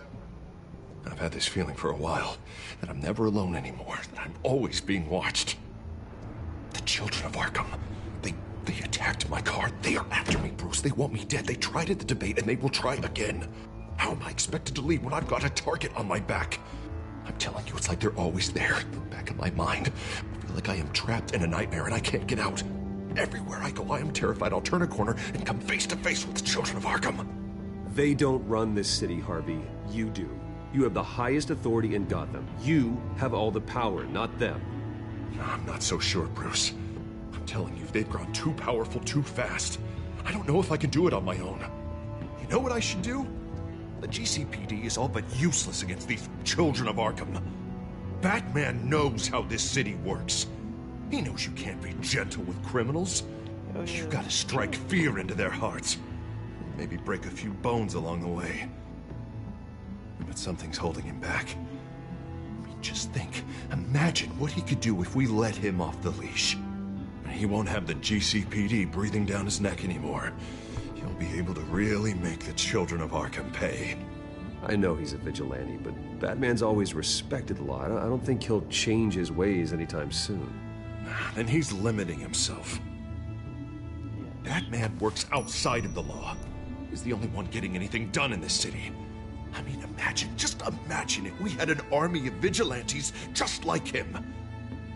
I've had this feeling for a while, that I'm never alone anymore, that I'm always being watched. The children of Arkham, they attacked my car. They are after me, Bruce. They want me dead. They tried at the debate, and they will try again. How am I expected to leave when I've got a target on my back? I'm telling you, it's like they're always there, in the back of my mind. I feel like I am trapped in a nightmare, and I can't get out. Everywhere I go, I am terrified I'll turn a corner and come face to face with the children of Arkham. They don't run this city, Harvey. You do. You have the highest authority in Gotham. You have all the power, not them. I'm not so sure, Bruce. I'm telling you, they've grown too powerful too fast. I don't know if I can do it on my own. You know what I should do? The GCPD is all but useless against these children of Arkham. Batman knows how this city works. He knows you can't be gentle with criminals. You gotta strike fear into their hearts. Maybe break a few bones along the way. But something's holding him back. I mean, just think. Imagine what he could do if we let him off the leash. He won't have the GCPD breathing down his neck anymore. He'll be able to really make the children of Arkham pay. I know he's a vigilante, but Batman's always respected the law. I don't think he'll change his ways anytime soon. Then he's limiting himself. Batman works outside of the law. He's the only one getting anything done in this city. I mean, just imagine if we had an army of vigilantes just like him.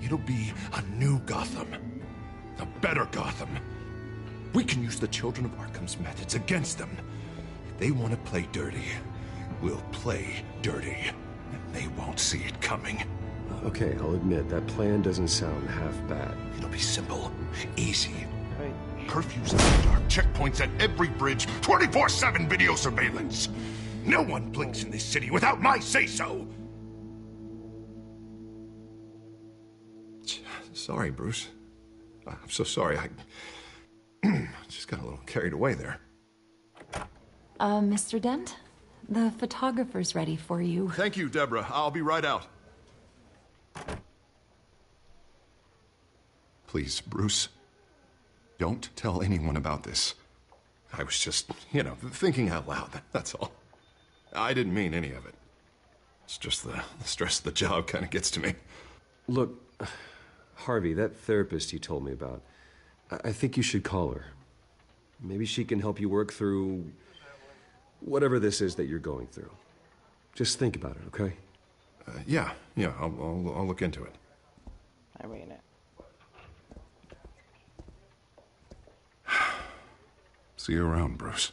It'll be a new Gotham. A better Gotham. We can use the children of Arkham's methods against them. If they want to play dirty, we'll play dirty. And they won't see it coming. Okay, I'll admit, that plan doesn't sound half bad. It'll be simple, easy. Curfews in the dark, checkpoints at every bridge, 24/7 video surveillance. No one blinks in this city without my say-so. Sorry, Bruce. I'm so sorry. I just got a little carried away there. Mr. Dent? The photographer's ready for you. Thank you, Deborah. I'll be right out. Please, Bruce, don't tell anyone about this. I was just, thinking out loud, that's all. I didn't mean any of it. It's just the stress of the job kind of gets to me. Look, Harvey, that therapist you told me about, I think you should call her. Maybe she can help you work through whatever this is that you're going through. Just think about it, okay? Yeah, I'll look into it. I mean it. See you around, Bruce.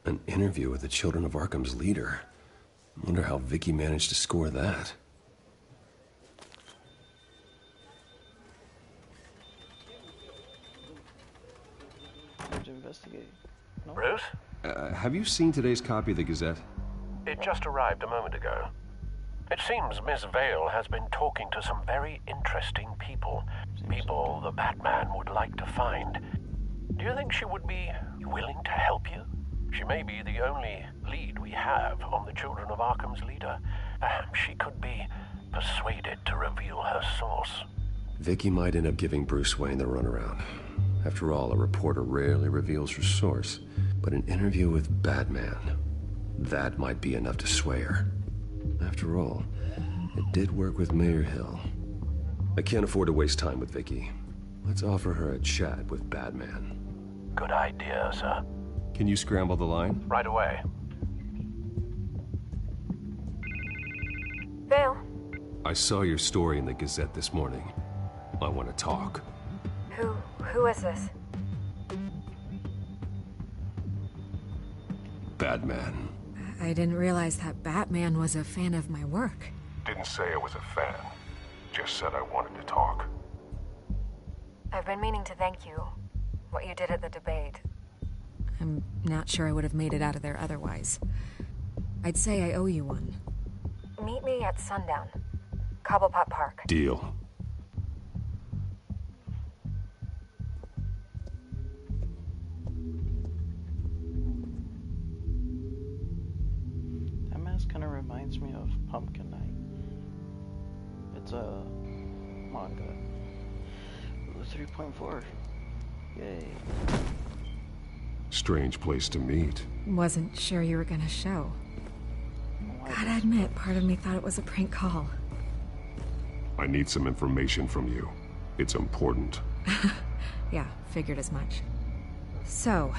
An interview with the Children of Arkham's leader. I wonder how Vicky managed to score that. To investigate. No? Bruce? Have you seen today's copy of the Gazette? It just arrived a moment ago. It seems Miss Vale has been talking to some very interesting people. People the Batman would like to find. Do you think she would be willing to help you? She may be the only lead we have on the Children of Arkham's leader. Perhaps she could be persuaded to reveal her source. Vicky might end up giving Bruce Wayne the runaround. After all, a reporter rarely reveals her source. But an interview with Batman, that might be enough to sway her. After all, it did work with Mayor Hill. I can't afford to waste time with Vicky. Let's offer her a chat with Batman. Good idea, sir. Can you scramble the line? Right away. Vale? I saw your story in the Gazette this morning. I want to talk. Who is this? Batman. I didn't realize that Batman was a fan of my work. Didn't say I was a fan. Just said I wanted to talk. I've been meaning to thank you. What you did at the debate. I'm not sure I would have made it out of there otherwise. I'd say I owe you one. Meet me at sundown. Cobblepot Park. Deal. That mask kind of reminds me of Pumpkin Night. It's a manga. 3.4. Yay. Strange place to meet. Wasn't sure you were gonna show. Gotta admit, part of me thought it was a prank call. I need some information from you. It's important. Yeah, figured as much. So,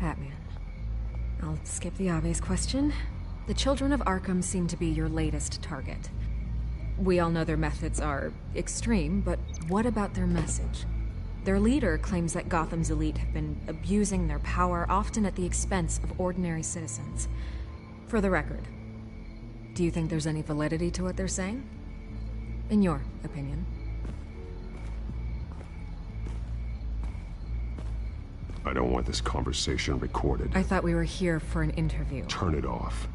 Batman. I'll skip the obvious question. The Children of Arkham seem to be your latest target. We all know their methods are extreme, but what about their message? Their leader claims that Gotham's elite have been abusing their power, often at the expense of ordinary citizens. For the record, do you think there's any validity to what they're saying? In your opinion? I don't want this conversation recorded. I thought we were here for an interview. Turn it off.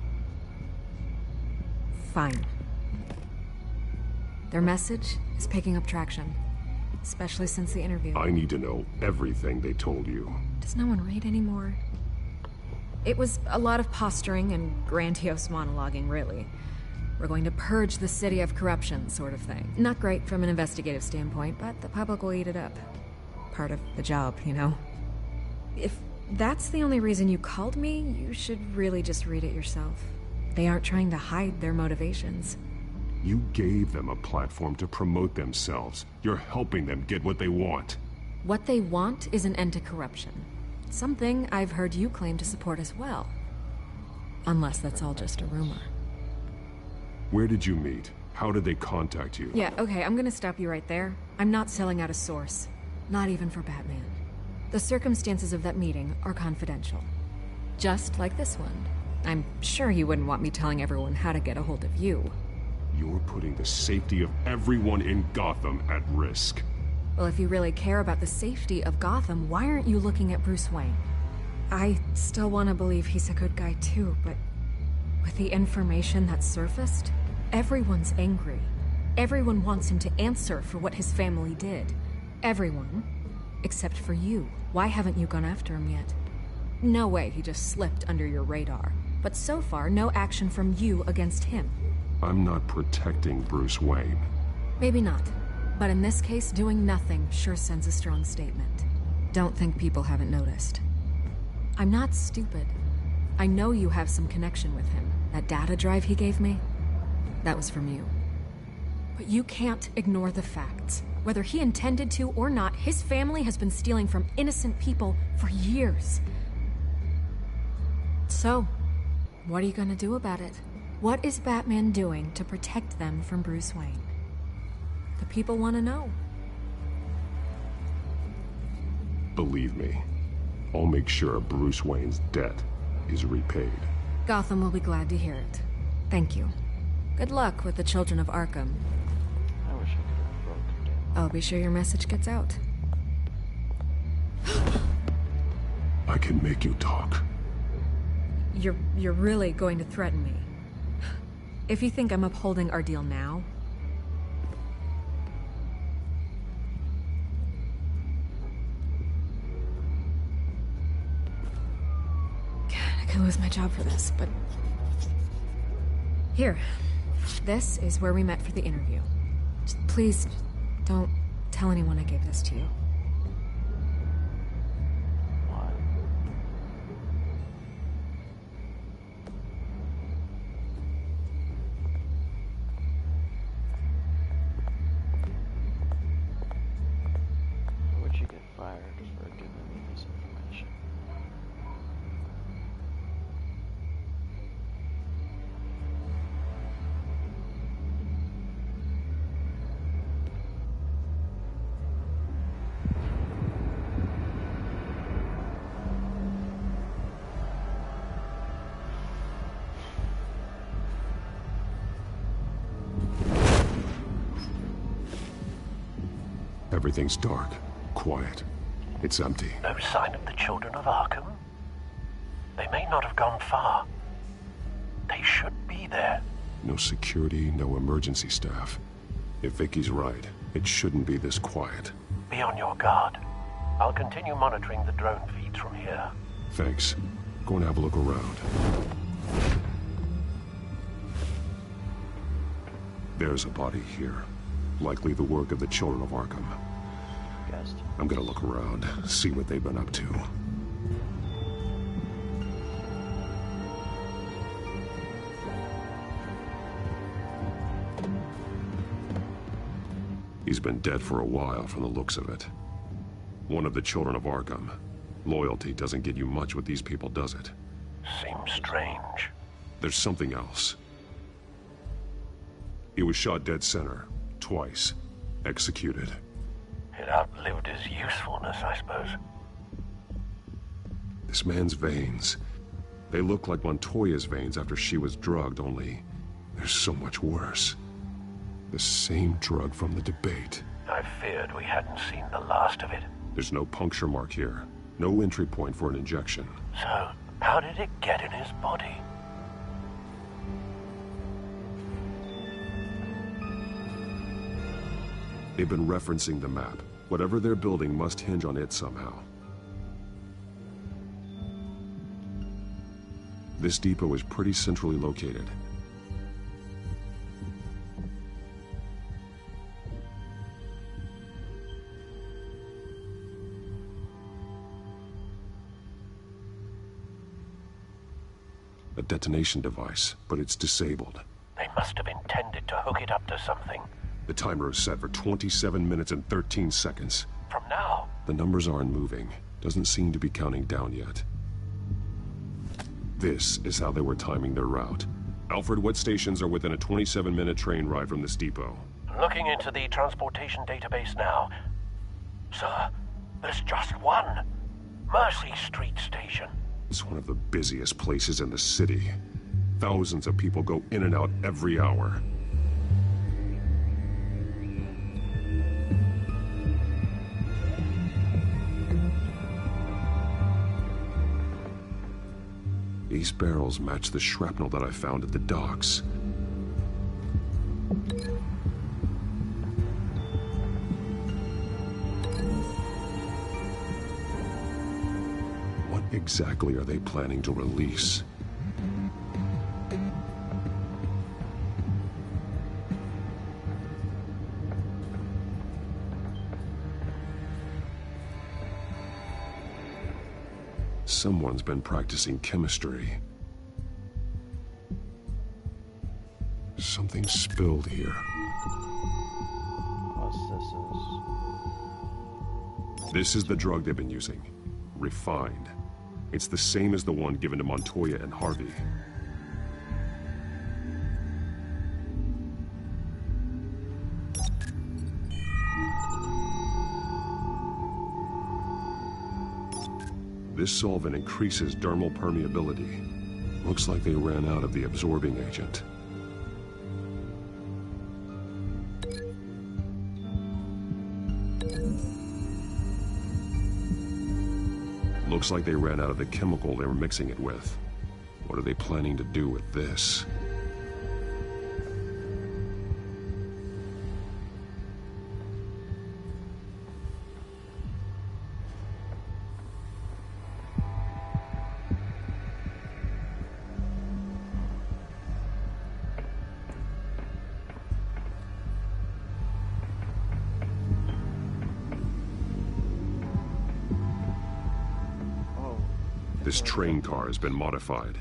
Fine. Their message is picking up traction, especially since the interview. I need to know everything they told you. Does no one read anymore? It was a lot of posturing and grandiose monologuing, really. We're going to purge the city of corruption, sort of thing. Not great from an investigative standpoint, but the public will eat it up. Part of the job, you know? If that's the only reason you called me, you should really just read it yourself. They aren't trying to hide their motivations. You gave them a platform to promote themselves. You're helping them get what they want. What they want is an end to corruption. Something I've heard you claim to support as well. Unless that's all just a rumor. Where did you meet? How did they contact you? Yeah, okay, I'm gonna stop you right there. I'm not selling out a source. Not even for Batman. The circumstances of that meeting are confidential. Just like this one. I'm sure you wouldn't want me telling everyone how to get a hold of you. You're putting the safety of everyone in Gotham at risk. Well, if you really care about the safety of Gotham, why aren't you looking at Bruce Wayne? I still want to believe he's a good guy too, but with the information that surfaced, everyone's angry. Everyone wants him to answer for what his family did. Everyone, except for you. Why haven't you gone after him yet? No way he just slipped under your radar. But so far, no action from you against him. I'm not protecting Bruce Wayne. Maybe not. But in this case, doing nothing sure sends a strong statement. Don't think people haven't noticed. I'm not stupid. I know you have some connection with him. That data drive he gave me, that was from you. But you can't ignore the facts. Whether he intended to or not, his family has been stealing from innocent people for years. So, what are you gonna do about it? What is Batman doing to protect them from Bruce Wayne? The people want to know. Believe me, I'll make sure Bruce Wayne's debt is repaid. Gotham will be glad to hear it. Thank you. Good luck with the Children of Arkham. I wish I could have broken down. I'll be sure your message gets out. I can make you talk. You're really going to threaten me. If you think I'm upholding our deal now... God, I could lose my job for this, but... Here. This is where we met for the interview. Just please, don't tell anyone I gave this to you. Would you get fired for giving me this information? Everything's dark, quiet. It's empty. No sign of the children of Arkham? They may not have gone far. They should be there. No security, no emergency staff. If Vicky's right, it shouldn't be this quiet. Be on your guard. I'll continue monitoring the drone feeds from here. Thanks. Go and have a look around. There's a body here. Likely the work of the children of Arkham. Guessed. I'm gonna look around, see what they've been up to. He's been dead for a while from the looks of it. One of the children of Arkham. Loyalty doesn't get you much with these people, does it? Seems strange. There's something else. He was shot dead center. Twice. Executed. It outlived his usefulness, I suppose. This man's veins. They look like Montoya's veins after she was drugged, only they're so much worse. The same drug from the debate. I feared we hadn't seen the last of it. There's no puncture mark here. No entry point for an injection. So, how did it get in his body? They've been referencing the map. Whatever they're building must hinge on it somehow. This depot is pretty centrally located. A detonation device, but it's disabled. They must have intended to hook it up to something. The timer is set for 27 minutes and 13 seconds. From now? The numbers aren't moving. Doesn't seem to be counting down yet. This is how they were timing their route. Alfred, what stations are within a 27-minute train ride from this depot? Looking into the transportation database now. Sir, there's just one. Mercy Street Station. It's one of the busiest places in the city. Thousands of people go in and out every hour. These barrels match the shrapnel that I found at the docks. What exactly are they planning to release? Someone's been practicing chemistry. Something spilled here. This is the drug they've been using. Refined. It's the same as the one given to Montoya and Harvey. This solvent increases dermal permeability. Looks like they ran out of the absorbing agent. Looks like they ran out of the chemical they were mixing it with. What What are they planning to do with this? This train car has been modified.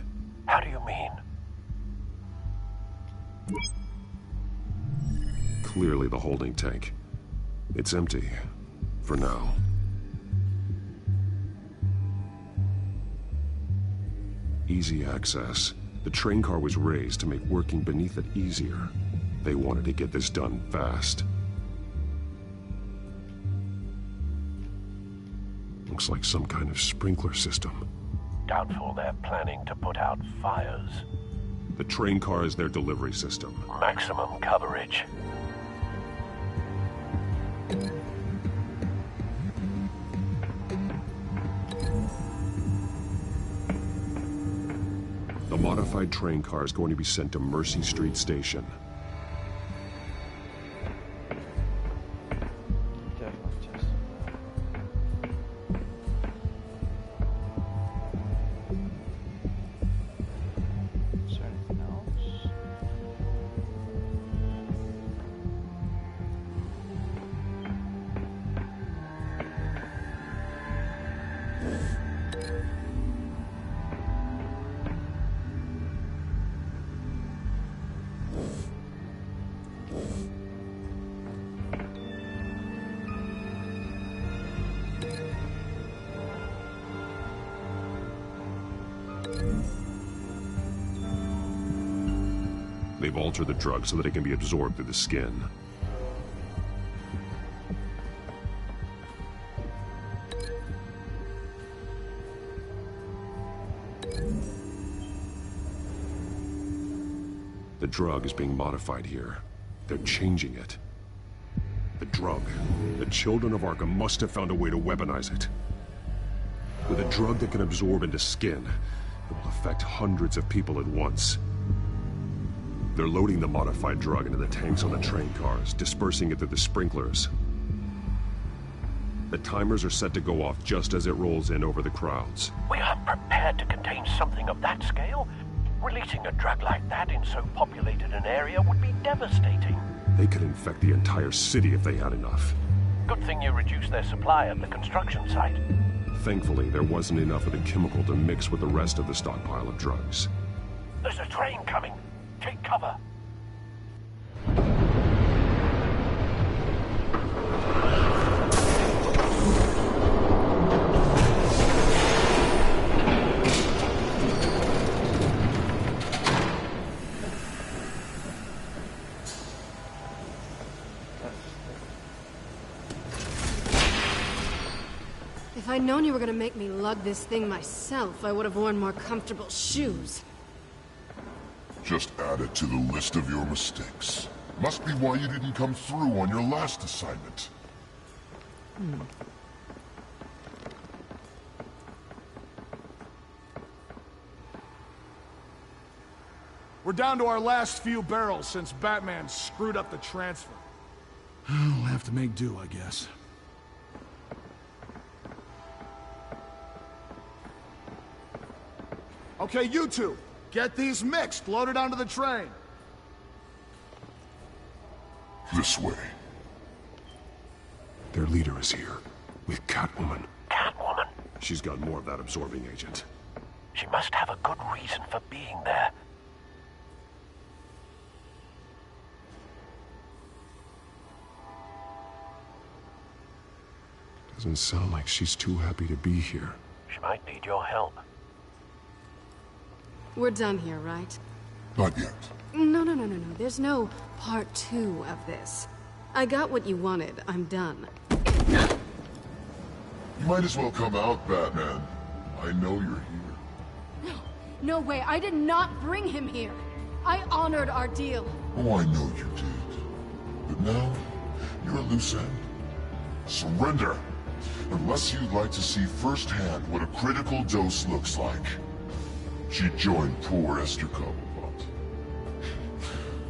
How do you mean? Clearly the holding tank. It's empty. For now. Easy access. The train car was raised to make working beneath it easier. They wanted to get this done fast. Looks like some kind of sprinkler system. Doubtful they're planning to put out fires. The train car is their delivery system. Maximum coverage. The modified train car is going to be sent to Mercy Street Station. They've altered the drug so that it can be absorbed through the skin. The drug is being modified here. They're changing it. The drug. The children of Arkham must have found a way to weaponize it. With a drug that can absorb into skin, it will affect hundreds of people at once. They're loading the modified drug into the tanks on the train cars, dispersing it through the sprinklers. The timers are set to go off just as it rolls in over the crowds. We aren't prepared to contain something of that scale. Releasing a drug like that in so populated an area would be devastating. They could infect the entire city if they had enough. Good thing you reduced their supply at the construction site. Thankfully, there wasn't enough of the chemical to mix with the rest of the stockpile of drugs. There's a train coming. Take cover. If I'd known you were gonna make me lug this thing myself, I would have worn more comfortable shoes. Just add it to the list of your mistakes. Must be why you didn't come through on your last assignment. We're down to our last few barrels since Batman screwed up the transfer. We'll have to make do, I guess. Okay, you two, get these mixed, loaded onto the train. This way. Their leader is here, with Catwoman. Catwoman? She's got more of that absorbing agent. She must have a good reason for being there. Doesn't sound like she's too happy to be here. She might need your help. We're done here, right? Not yet. No. There's no part 2 of this. I got what you wanted. I'm done. You might as well come out, Batman. I know you're here. No way. I did not bring him here. I honored our deal. Oh, I know you did. But now, you're a loose end. Surrender! Unless you'd like to see firsthand what a critical dose looks like. She joined poor Esther Cobblepot.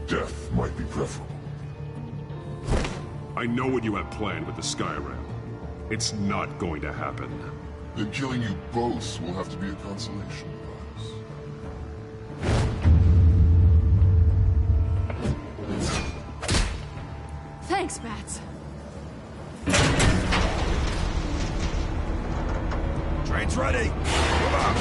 Death might be preferable. I know what you had planned with the Skyrim. It's not going to happen. Then killing you both will have to be a consolation prize. Thanks, Bats. Train's ready! Move out!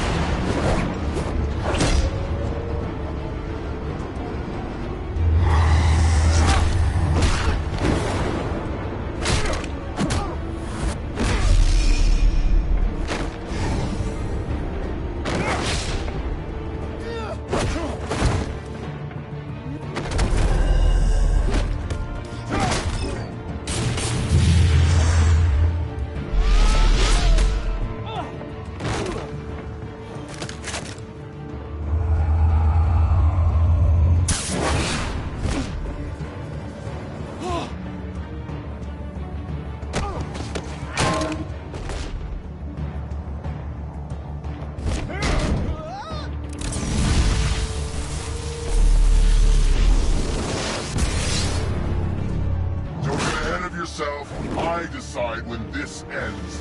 I decide when this ends.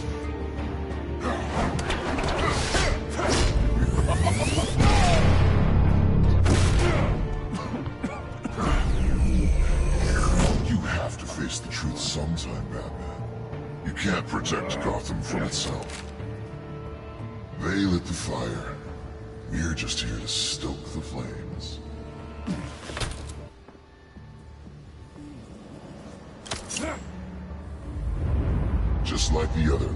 You have to face the truth sometime, Batman. You can't protect Gotham from itself. They lit the fire. We're just here to stoke the flames. Just like the other.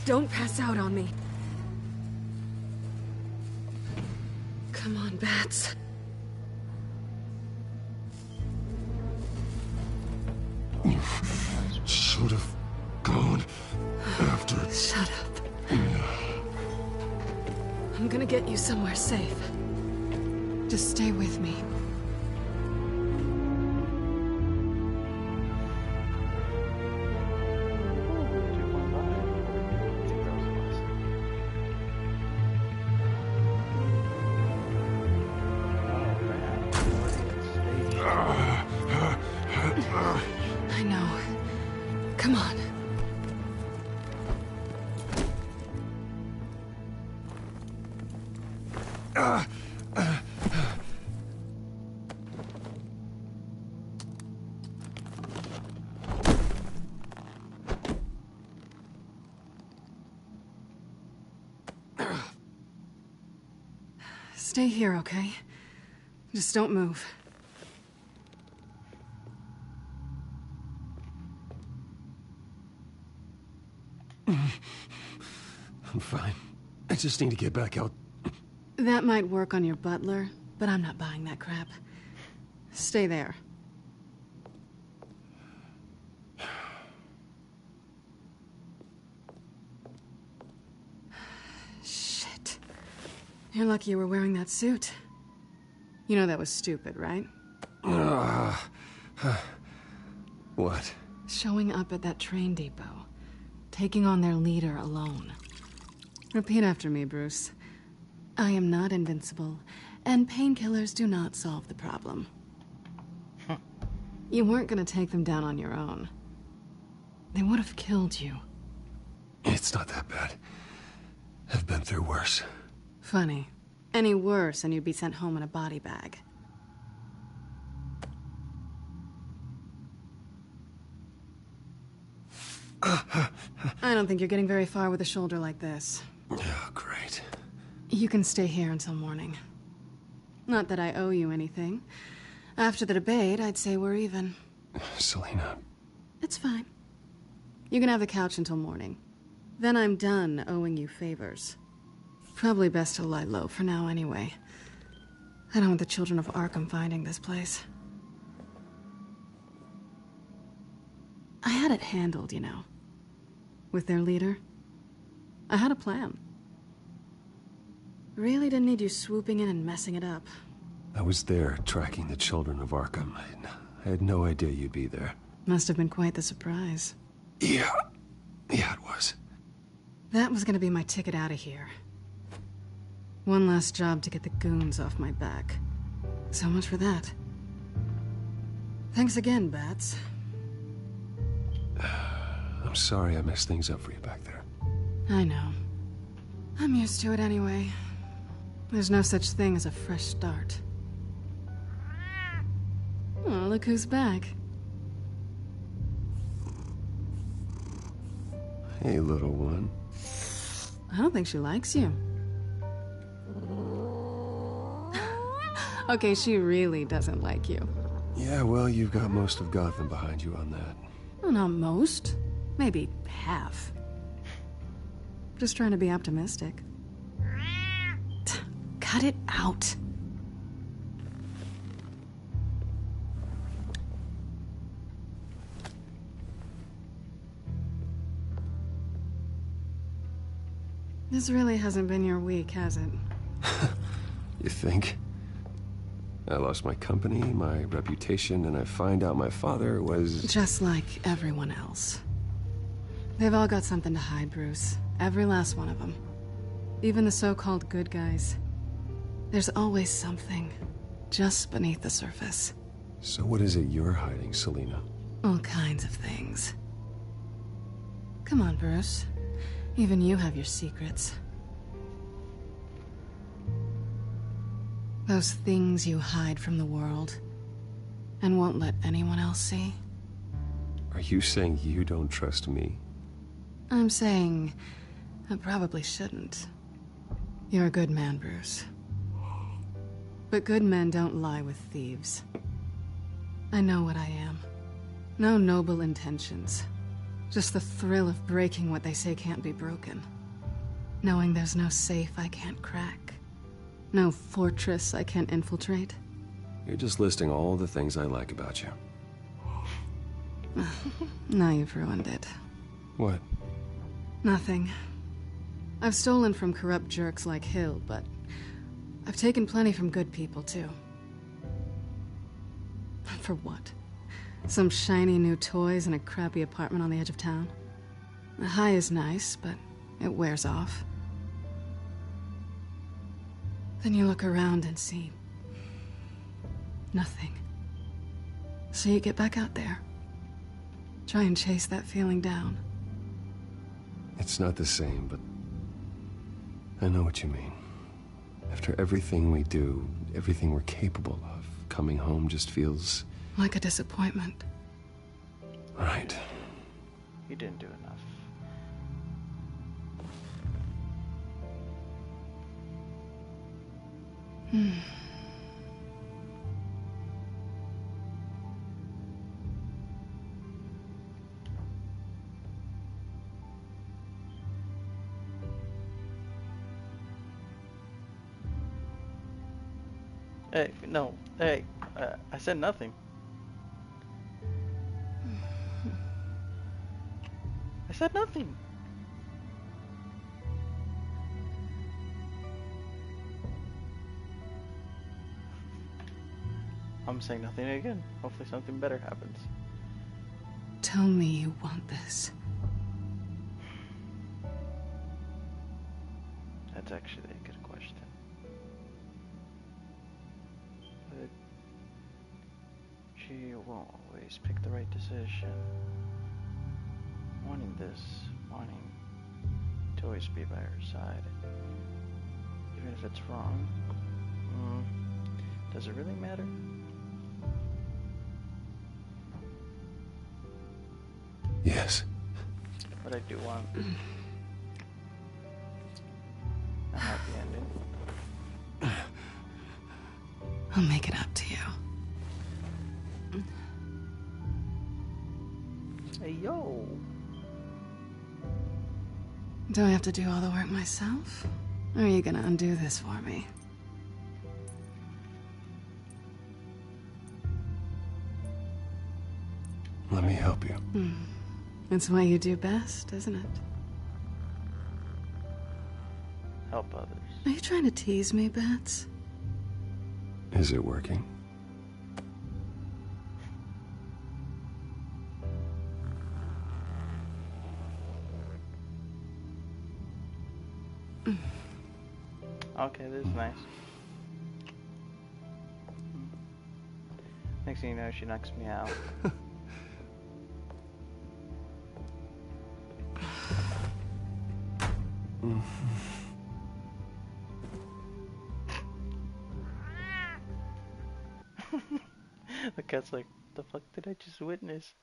Don't pass out on me. Come on, Bats. You should have gone after... Shut up. I'm gonna get you somewhere safe. Just stay with me. I know. Come on. Stay here, okay? Just don't move. I'm fine. I just need to get back out. That might work on your butler, but I'm not buying that crap. Stay there. Shit. You're lucky you were wearing that suit. You know that was stupid, right? What? Showing up at that train depot. Taking on their leader alone. Repeat after me, Bruce. I am not invincible, and painkillers do not solve the problem. You weren't gonna take them down on your own. They would have killed you. It's not that bad. I've been through worse. Funny. Any worse and you'd be sent home in a body bag. I don't think you're getting very far with a shoulder like this. Oh, great. You can stay here until morning. Not that I owe you anything. After the debate, I'd say we're even. Selina. It's fine. You can have the couch until morning. Then I'm done owing you favors. Probably best to lie low for now anyway. I don't want the children of Arkham finding this place. I had it handled, you know. With their leader. I had a plan. Really didn't need you swooping in and messing it up. I was there tracking the children of Arkham. I had no idea you'd be there. Must have been quite the surprise. Yeah, it was. That was gonna be my ticket out of here. One last job to get the goons off my back. So much for that. Thanks again, Bats. I'm sorry I messed things up for you back there. I know. I'm used to it anyway. There's no such thing as a fresh start. Oh, look who's back. Hey, little one. I don't think she likes you. Okay, she really doesn't like you. Yeah, well, you've got most of Gotham behind you on that. Well, not most. Maybe half. Just trying to be optimistic. Cut it out. This really hasn't been your week, has it? You think? I lost my company, my reputation, and I find out my father was... Just like everyone else. They've all got something to hide, Bruce. Every last one of them. Even the so-called good guys. There's always something just beneath the surface. So what is it you're hiding, Selina? All kinds of things. Come on, Bruce. Even you have your secrets. Those things you hide from the world and won't let anyone else see. Are you saying you don't trust me? I'm saying I probably shouldn't. You're a good man, Bruce. But good men don't lie with thieves. I know what I am. No noble intentions. Just the thrill of breaking what they say can't be broken. Knowing there's no safe I can't crack. No fortress I can't infiltrate. You're just listing all the things I like about you. Now you've ruined it. What? Nothing. I've stolen from corrupt jerks like Hill, but I've taken plenty from good people, too. For what? Some shiny new toys and a crappy apartment on the edge of town? The high is nice, but it wears off. Then you look around and see nothing. So you get back out there. Try and chase that feeling down. It's not the same, but I know what you mean. After everything we do, everything we're capable of, coming home just feels... like a disappointment. Right. You didn't do enough. Hey, no. Hey, I said nothing. I said nothing. I'm saying nothing again. Hopefully something better happens. Tell me you want this. That's actually a good question. But she won't always pick the right decision. Wanting this, wanting to always be by her side. Even if it's wrong. Does it really matter? Yes. But I do want a happy ending. I'll make it up to you. Hey, yo. Do I have to do all the work myself? Or are you gonna undo this for me? Let me help you. It's what you do best, isn't it? Help others. Are you trying to tease me, Bats? Is it working? Okay, this is nice. Next thing you know, she knocks me out. The cat's like, the fuck did I just witness?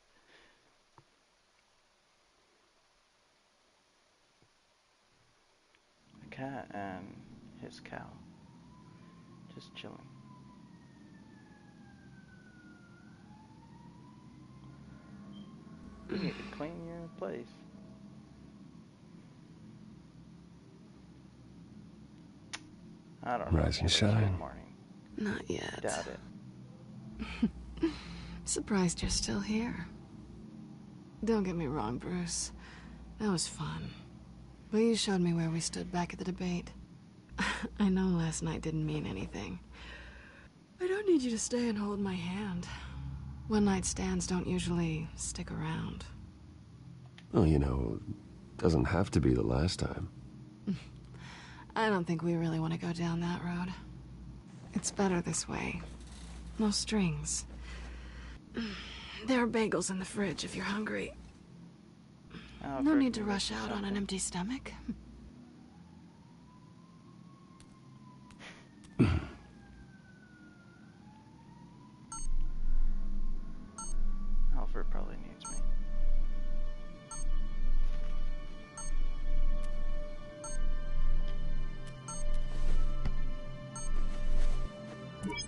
A cat and his cow. Just chilling. You need to clean your place. I don't know. Rise and shine. Not yet. Doubt it. Surprised you're still here. Don't get me wrong, Bruce. That was fun. But you showed me where we stood back at the debate. I know last night didn't mean anything. I don't need you to stay and hold my hand. One-night stands don't usually stick around. Well, you know, doesn't have to be the last time. I don't think we really want to go down that road. It's better this way. No strings. There are bagels in the fridge if you're hungry. No need to rush out on an empty stomach. Alfred probably needs me.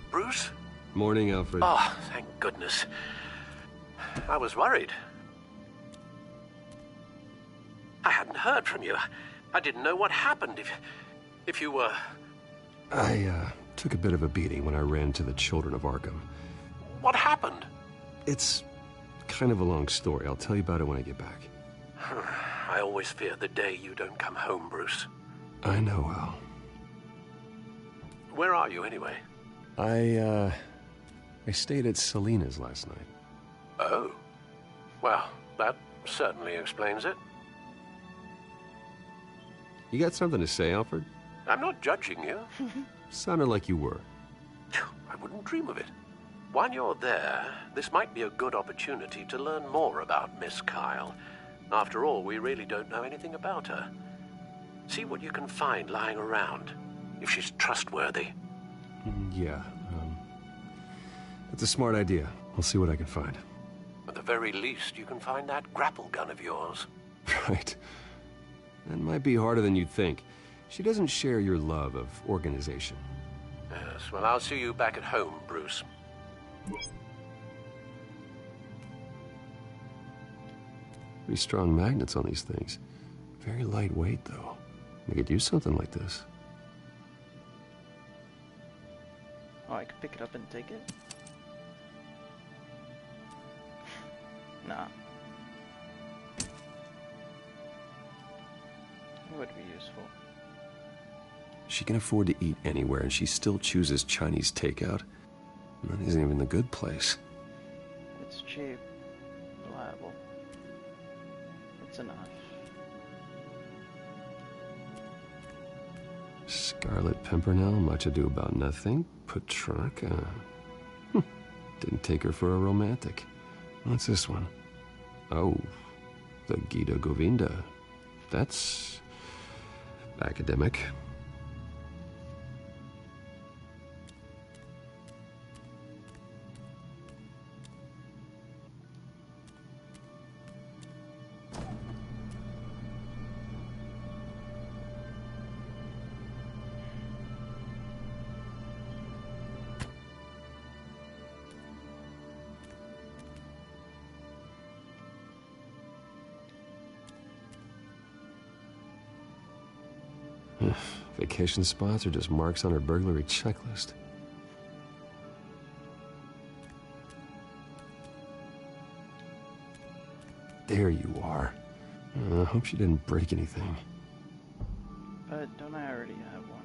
Bruce? Morning, Alfred. Oh, thank goodness. I was worried. I hadn't heard from you. I didn't know what happened if you were... I took a bit of a beating when I ran to the children of Arkham. What happened? It's kind of a long story. I'll tell you about it when I get back. I always fear the day you don't come home, Bruce. I know, Al. Where are you, anyway? I stayed at Selena's last night. Oh. Well, that certainly explains it. You got something to say, Alfred? I'm not judging you. Sounded like you were. I wouldn't dream of it. While you're there, this might be a good opportunity to learn more about Miss Kyle. After all, we really don't know anything about her. See what you can find lying around, if she's trustworthy. Yeah, that's a smart idea. I'll see what I can find. At the very least, you can find that grapple gun of yours. Right. That might be harder than you'd think. She doesn't share your love of organization. Yes, well, I'll see you back at home, Bruce. Pretty strong magnets on these things. Very lightweight, though. They could use something like this. Oh, I could pick it up and take it? Nah. It would be useful. She can afford to eat anywhere, and she still chooses Chinese takeout. That isn't even the good place. It's cheap, reliable. It's enough. Scarlet Pimpernel, Much Ado About Nothing, Petrarca. Didn't take her for a romantic. What's this one? Oh, the Gita Govinda. That's academic. Vacation spots are just marks on her burglary checklist. There you are. I hope she didn't break anything. But don't I already have one?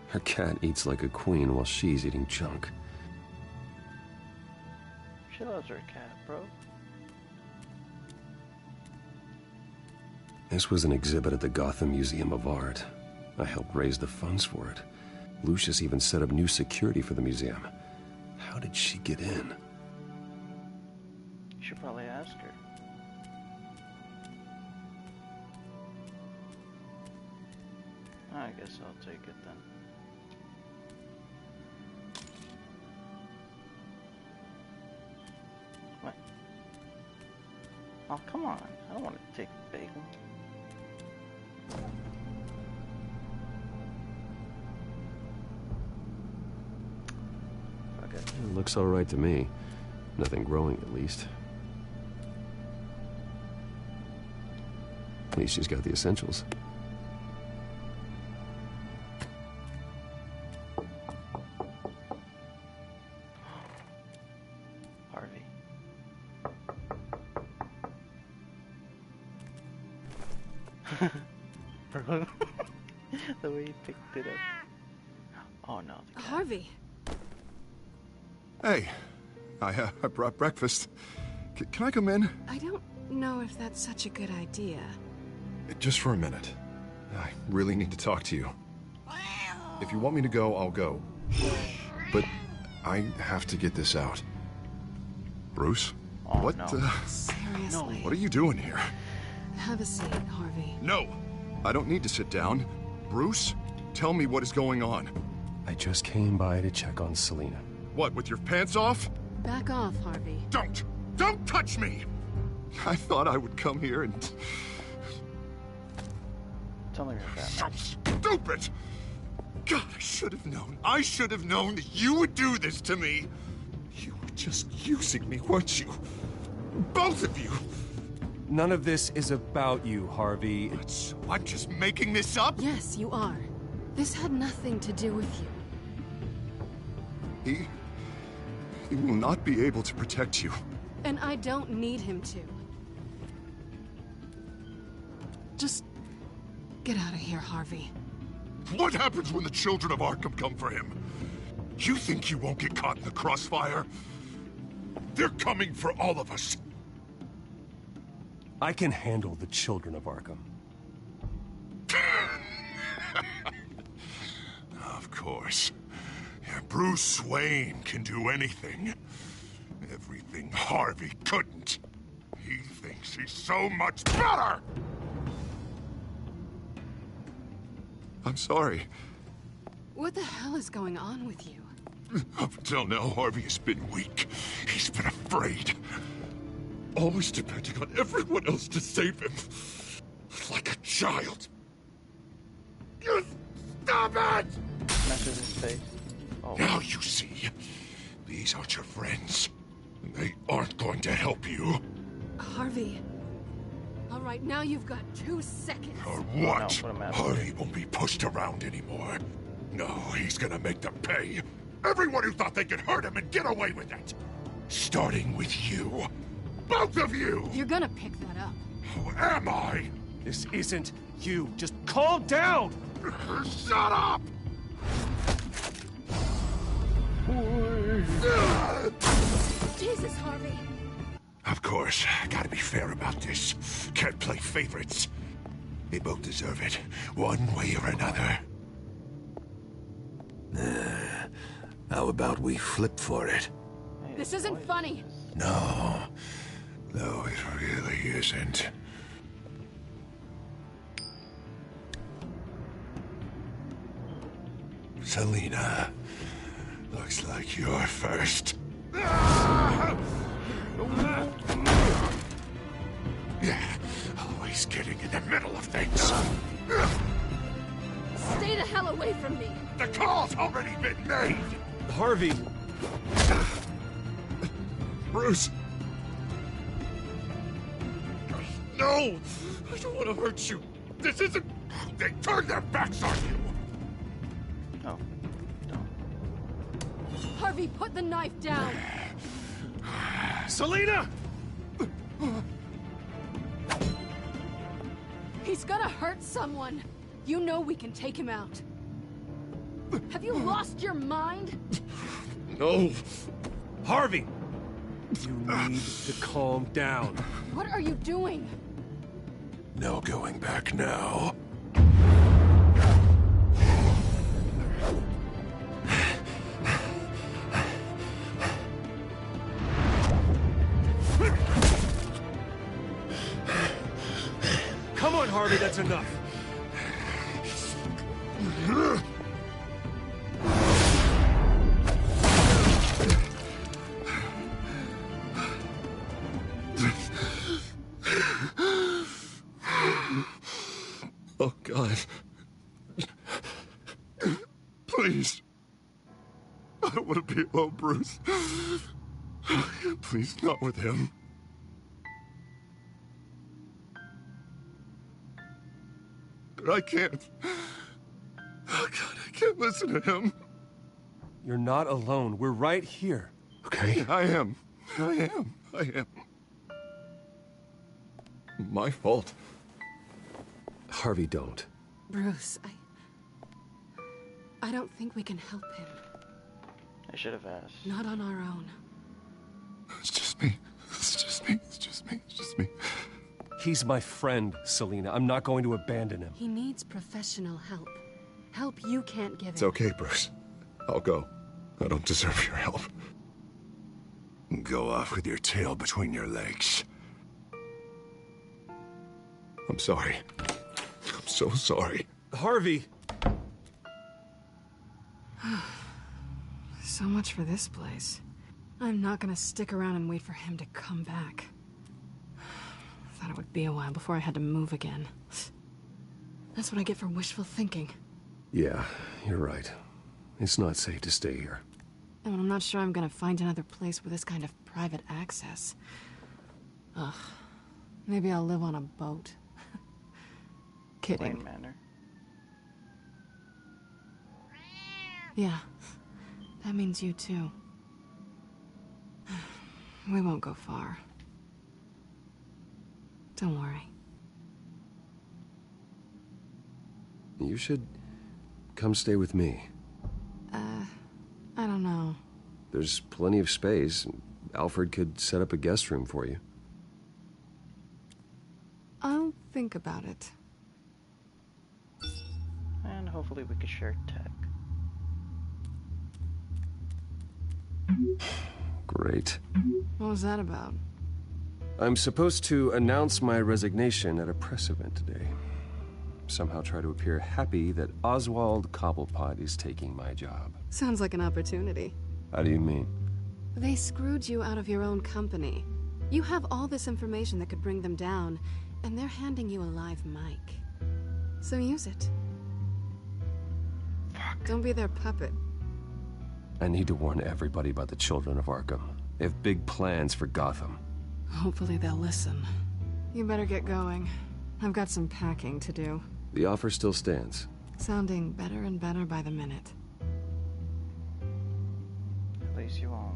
Her cat eats like a queen while she's eating junk. She loves her cat, bro. This was an exhibit at the Gotham Museum of Art. I helped raise the funds for it. Lucius even set up new security for the museum. How did she get in? You should probably ask her. I guess I'll take it then. What? Oh, come on. I don't want to take the big one. It looks all right to me. Nothing growing, at least. At least she's got the essentials. Harvey. Bro. The way he picked it up. Oh no. Harvey. Hey, I brought breakfast. Can I come in? I don't know if that's such a good idea. Just for a minute. I really need to talk to you. If you want me to go, I'll go. But I have to get this out. Bruce? Oh, what? No. Seriously. What are you doing here? Have a seat, Harvey. No! I don't need to sit down. Bruce, tell me what is going on. I just came by to check on Selena. What, with your pants off? Back off, Harvey. Don't touch me! I thought I would come here and... Tell me about that. So stupid! God, I should have known. I should have known that you would do this to me. You were just using me, weren't you? Both of you! None of this is about you, Harvey. So I'm just making this up? Yes, you are. This had nothing to do with you. He will not be able to protect you. And I don't need him to. Just get out of here, Harvey. What happens when the children of Arkham come for him? You think you won't get caught in the crossfire? They're coming for all of us. I can handle the children of Arkham. Of course. Bruce Wayne can do anything. Everything Harvey couldn't. He thinks he's so much better! I'm sorry. What the hell is going on with you? Up until now, Harvey has been weak. He's been afraid. always depending on everyone else to save him. Like a child. You stop it! Messes his face. Oh. Now you see, these aren't your friends. And they aren't going to help you. Harvey. All right, now you've got 2 seconds. Or what? Harvey won't be pushed around anymore. No, he's gonna make them pay. Everyone who thought they could hurt him and get away with it. Starting with you. Both of you! You're gonna pick that up. Who am I? This isn't you. Just calm down! Shut up! Jesus, Harvey. Of course, gotta be fair about this. Can't play favorites. They both deserve it, one way or another. How about we flip for it? This isn't funny. No. No, it really isn't. Selina, looks like you're first. Yeah, always getting in the middle of things. Stay the hell away from me. The call's already been made. Harvey. Bruce. No! I don't want to hurt you. This isn't... They turned their backs on you. No. Harvey, put the knife down. Selina! He's gonna hurt someone. You know we can take him out. Have you lost your mind? No. Harvey! You need to calm down. What are you doing? No going back now. Come on, Harvey, that's enough. Oh, God. Please. I don't want to be alone, Bruce. Please, not with him. But I can't. Oh, God, I can't listen to him. You're not alone. We're right here. Okay? I am. My fault. Harvey, don't. Bruce, I don't think we can help him. I should have asked. Not on our own. It's just me. It's just me. He's my friend, Selina. I'm not going to abandon him. He needs professional help. Help you can't give him. It's okay, Bruce. I'll go. I don't deserve your help. Go off with your tail between your legs. I'm sorry. I'm so sorry. Harvey! So much for this place. I'm not gonna stick around and wait for him to come back. Thought it would be a while before I had to move again. That's what I get for wishful thinking. Yeah, you're right. It's not safe to stay here. And I'm not sure I'm gonna find another place with this kind of private access. Ugh. Maybe I'll live on a boat. Kidding. Wayne Manor. Yeah. That means you too. We won't go far. Don't worry. You should come stay with me. I don't know. There's plenty of space. Alfred could set up a guest room for you. I'll think about it. And hopefully we can share tech. Great. What was that about? I'm supposed to announce my resignation at a press event today. Somehow try to appear happy that Oswald Cobblepot is taking my job. Sounds like an opportunity. How do you mean? They screwed you out of your own company. You have all this information that could bring them down, and they're handing you a live mic. So use it. Fuck. Don't be their puppet. I need to warn everybody about the children of Arkham. They have big plans for Gotham. Hopefully they'll listen. You better get going. I've got some packing to do. The offer still stands. Sounding better and better by the minute. At least you won't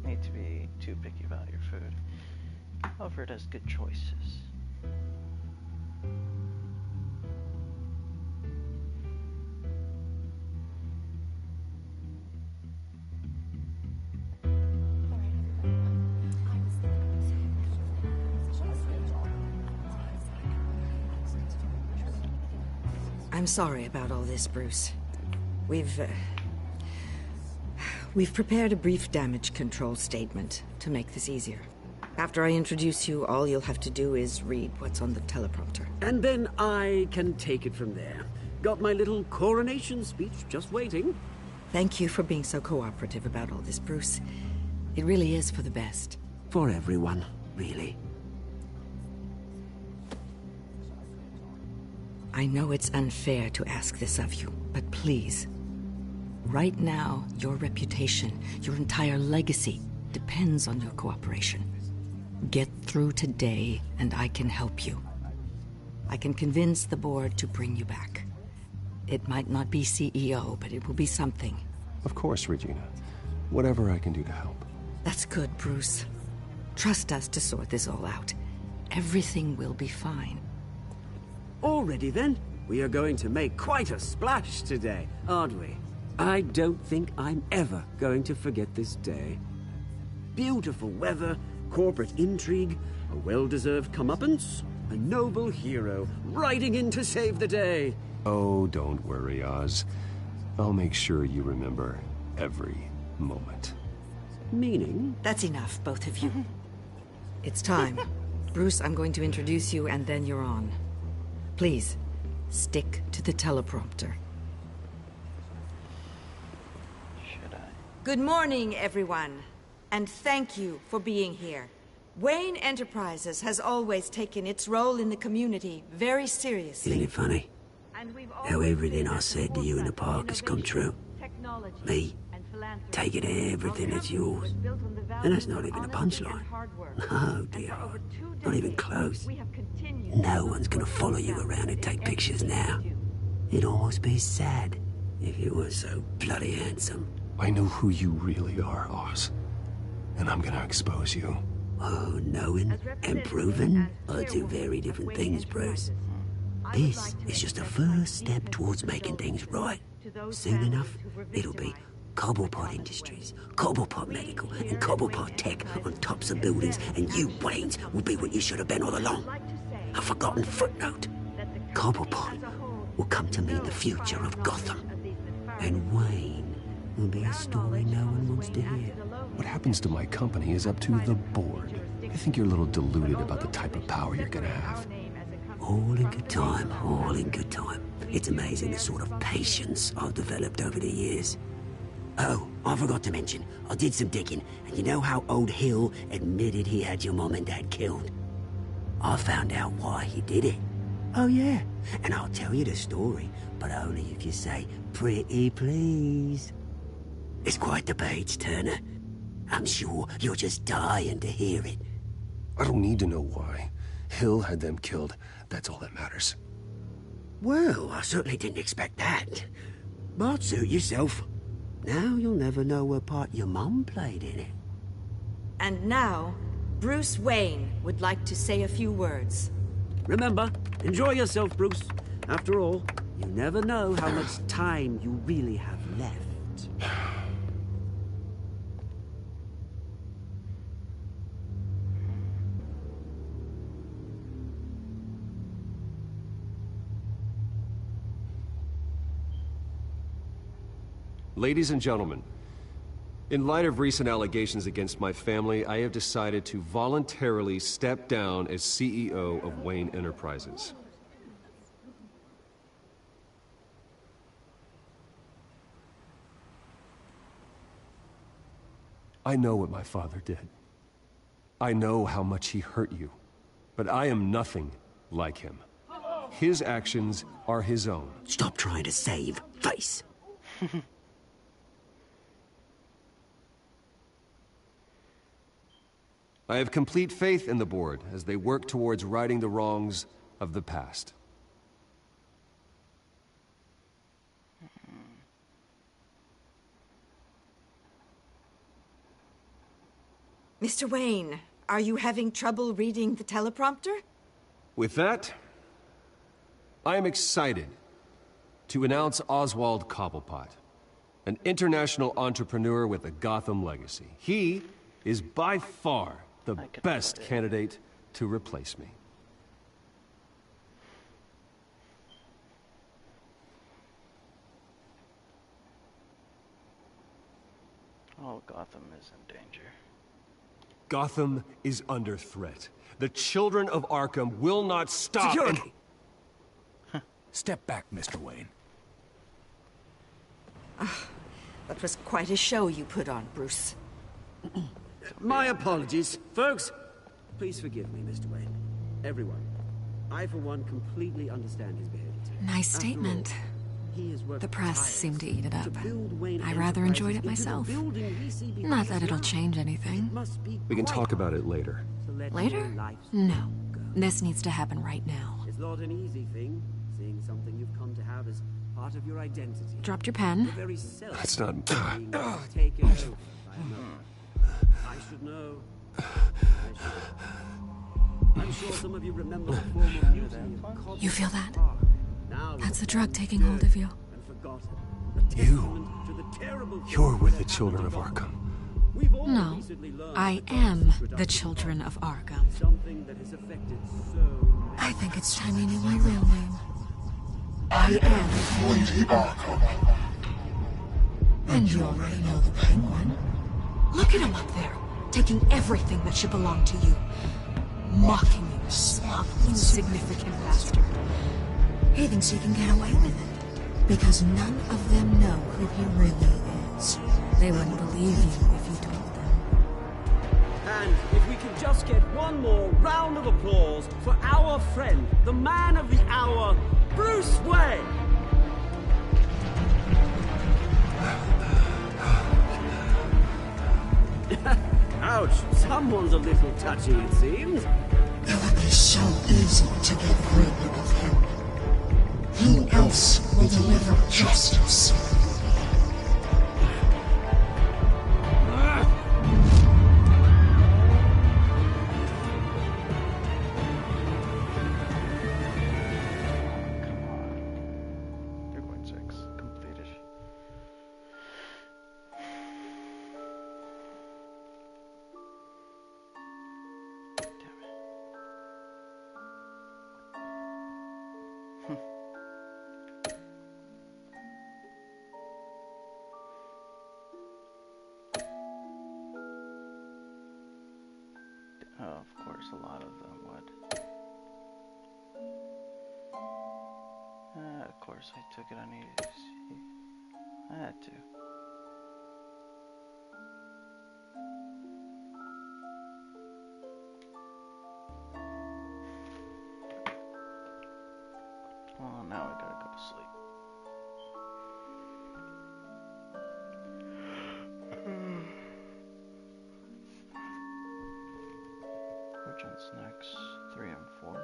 need to be too picky about your food. Alfred has good choices. I'm sorry about all this, Bruce. We've prepared a brief damage control statement to make this easier. After I introduce you, all you'll have to do is read what's on the teleprompter. And then I can take it from there. Got my little coronation speech just waiting. Thank you for being so cooperative about all this, Bruce. It really is for the best. For everyone, really. I know it's unfair to ask this of you, but please. Right now, your reputation, your entire legacy, depends on your cooperation. Get through today, and I can help you. I can convince the board to bring you back. It might not be CEO, but it will be something. Of course, Regina. Whatever I can do to help. That's good, Bruce. Trust us to sort this all out. Everything will be fine. Already then, we are going to make quite a splash today, aren't we? I don't think I'm ever going to forget this day. Beautiful weather, corporate intrigue, a well-deserved comeuppance, a noble hero riding in to save the day. Oh, don't worry, Oz. I'll make sure you remember every moment. Meaning? That's enough, both of you. It's time. Bruce, I'm going to introduce you, and then you're on. Please, stick to the teleprompter. Should I? Good morning, everyone, and thank you for being here. Wayne Enterprises has always taken its role in the community very seriously. Isn't it funny? How everything I said to you in the park has come true. Me, taking everything that's yours. And that's not even a punchline. No, dear. Not even close. No one's gonna follow you around and take pictures now. It'd almost be sad if you were so bloody handsome. I know who you really are, Oz. And I'm gonna expose you. Oh, knowing and proving are two very different things, Bruce. This is just a first step towards making things right. Soon enough, it'll be Cobblepot Industries, Cobblepot Medical, and Cobblepot Tech on tops of buildings, and you, Waynes, will be what you should have been all along. A forgotten footnote. Cobblepot will come to mean the future of Gotham. And Wayne will be a story no one wants to hear. What happens to my company is up to the board. I think you're a little deluded about the type of power you're gonna have. All in good time, all in good time. It's amazing the sort of patience I've developed over the years. Oh, I forgot to mention, I did some digging, and you know how old Hill admitted he had your mom and dad killed? I found out why he did it. Oh yeah, and I'll tell you the story, but only if you say, pretty please. It's quite the page, Turner. I'm sure you're just dying to hear it. I don't need to know why. Hill had them killed. That's all that matters. Well, I certainly didn't expect that. But suit yourself. Now you'll never know what part your mum played in it. And now, Bruce Wayne would like to say a few words. Remember, enjoy yourself, Bruce. After all, you never know how much time you really have left. Ladies and gentlemen, in light of recent allegations against my family, I have decided to voluntarily step down as CEO of Wayne Enterprises. I know what my father did. I know how much he hurt you, but I am nothing like him. His actions are his own. Stop trying to save face. I have complete faith in the board as they work towards righting the wrongs of the past. Mr. Wayne, are you having trouble reading the teleprompter? With that, I am excited to announce Oswald Cobblepot, an international entrepreneur with a Gotham legacy. He is by far the best candidate to replace me. Oh, Gotham is in danger. Gotham is under threat. The children of Arkham will not stop. Security! Step back, Mr. Wayne. That was quite a show you put on, Bruce. My apologies. Folks, please forgive me, Mr. Wayne. Everyone. I, for one, completely understand his behavior today. Nice statement. The press seemed to eat it up. I rather enjoyed it myself. Not that it'll change anything. We can talk about it later. Later? No. This needs to happen right now. It's not an easy thing, seeing something you've come to have as part of your identity. Dropped your pen. That's not... Take it over. I should know. I'm sure some of you remember the former museum. You feel that? That's the drug taking hold of you. You're with the children of Arkham. No, I am the children of Arkham. I think it's time you knew my real name. I am Lady Arkham. And you already know the Penguin. Look at him up there, taking everything that should belong to you. Mocking you, smug, insignificant bastard. He thinks he can get away with it, because none of them know who he really is. They wouldn't believe you if you told them. And if we could just get one more round of applause for our friend, the man of the hour, Bruce Wayne! Ouch, someone's a little touchy, it seems. It would be so easy to get rid of him. Who else will deliver justice? Of course, a lot of them would. Of course, I took it on easy. I had to. Well, now I gotta go to sleep. Which one's next? 3 and 4?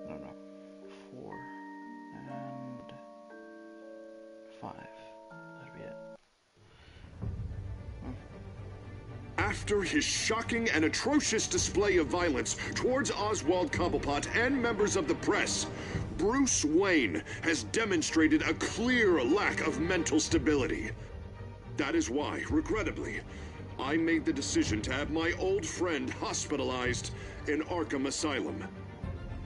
No, 4 and 5. That'd be it. After his shocking and atrocious display of violence towards Oswald Cobblepot and members of the press, Bruce Wayne has demonstrated a clear lack of mental stability. That is why, regrettably, I made the decision to have my old friend hospitalized in Arkham Asylum.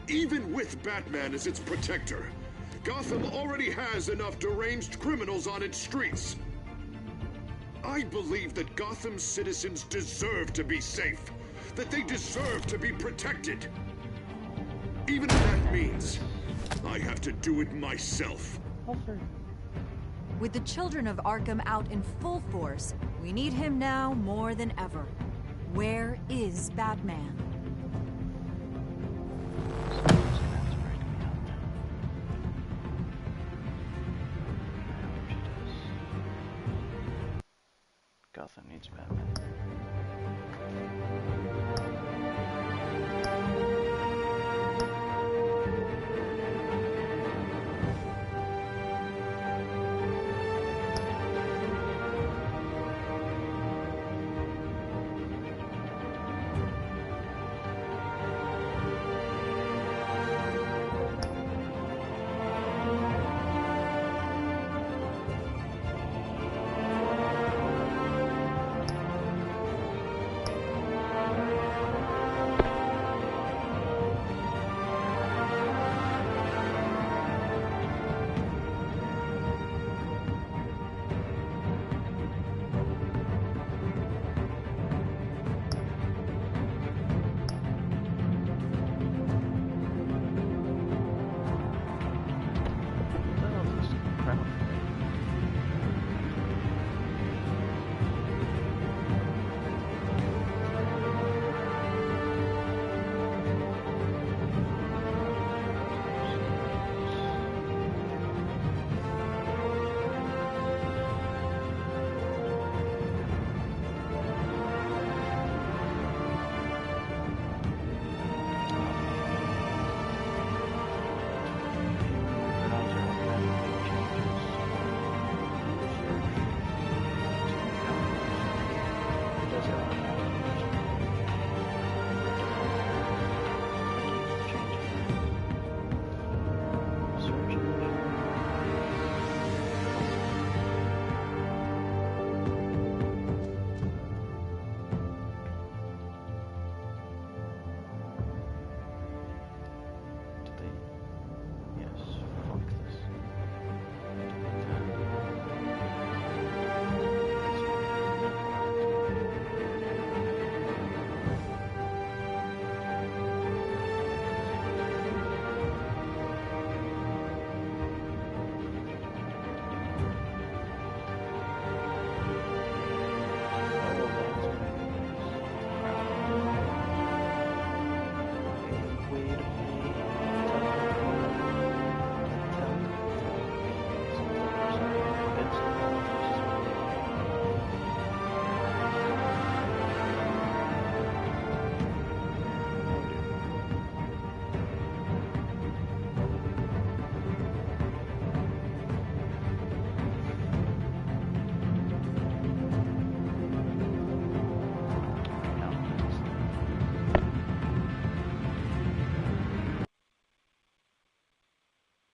Even with Batman as its protector, Gotham already has enough deranged criminals on its streets. I believe that Gotham's citizens deserve to be safe, that they deserve to be protected. Even if that means I have to do it myself. With the children of Arkham out in full force, we need him now more than ever. Where is Batman? Gotham needs Batman.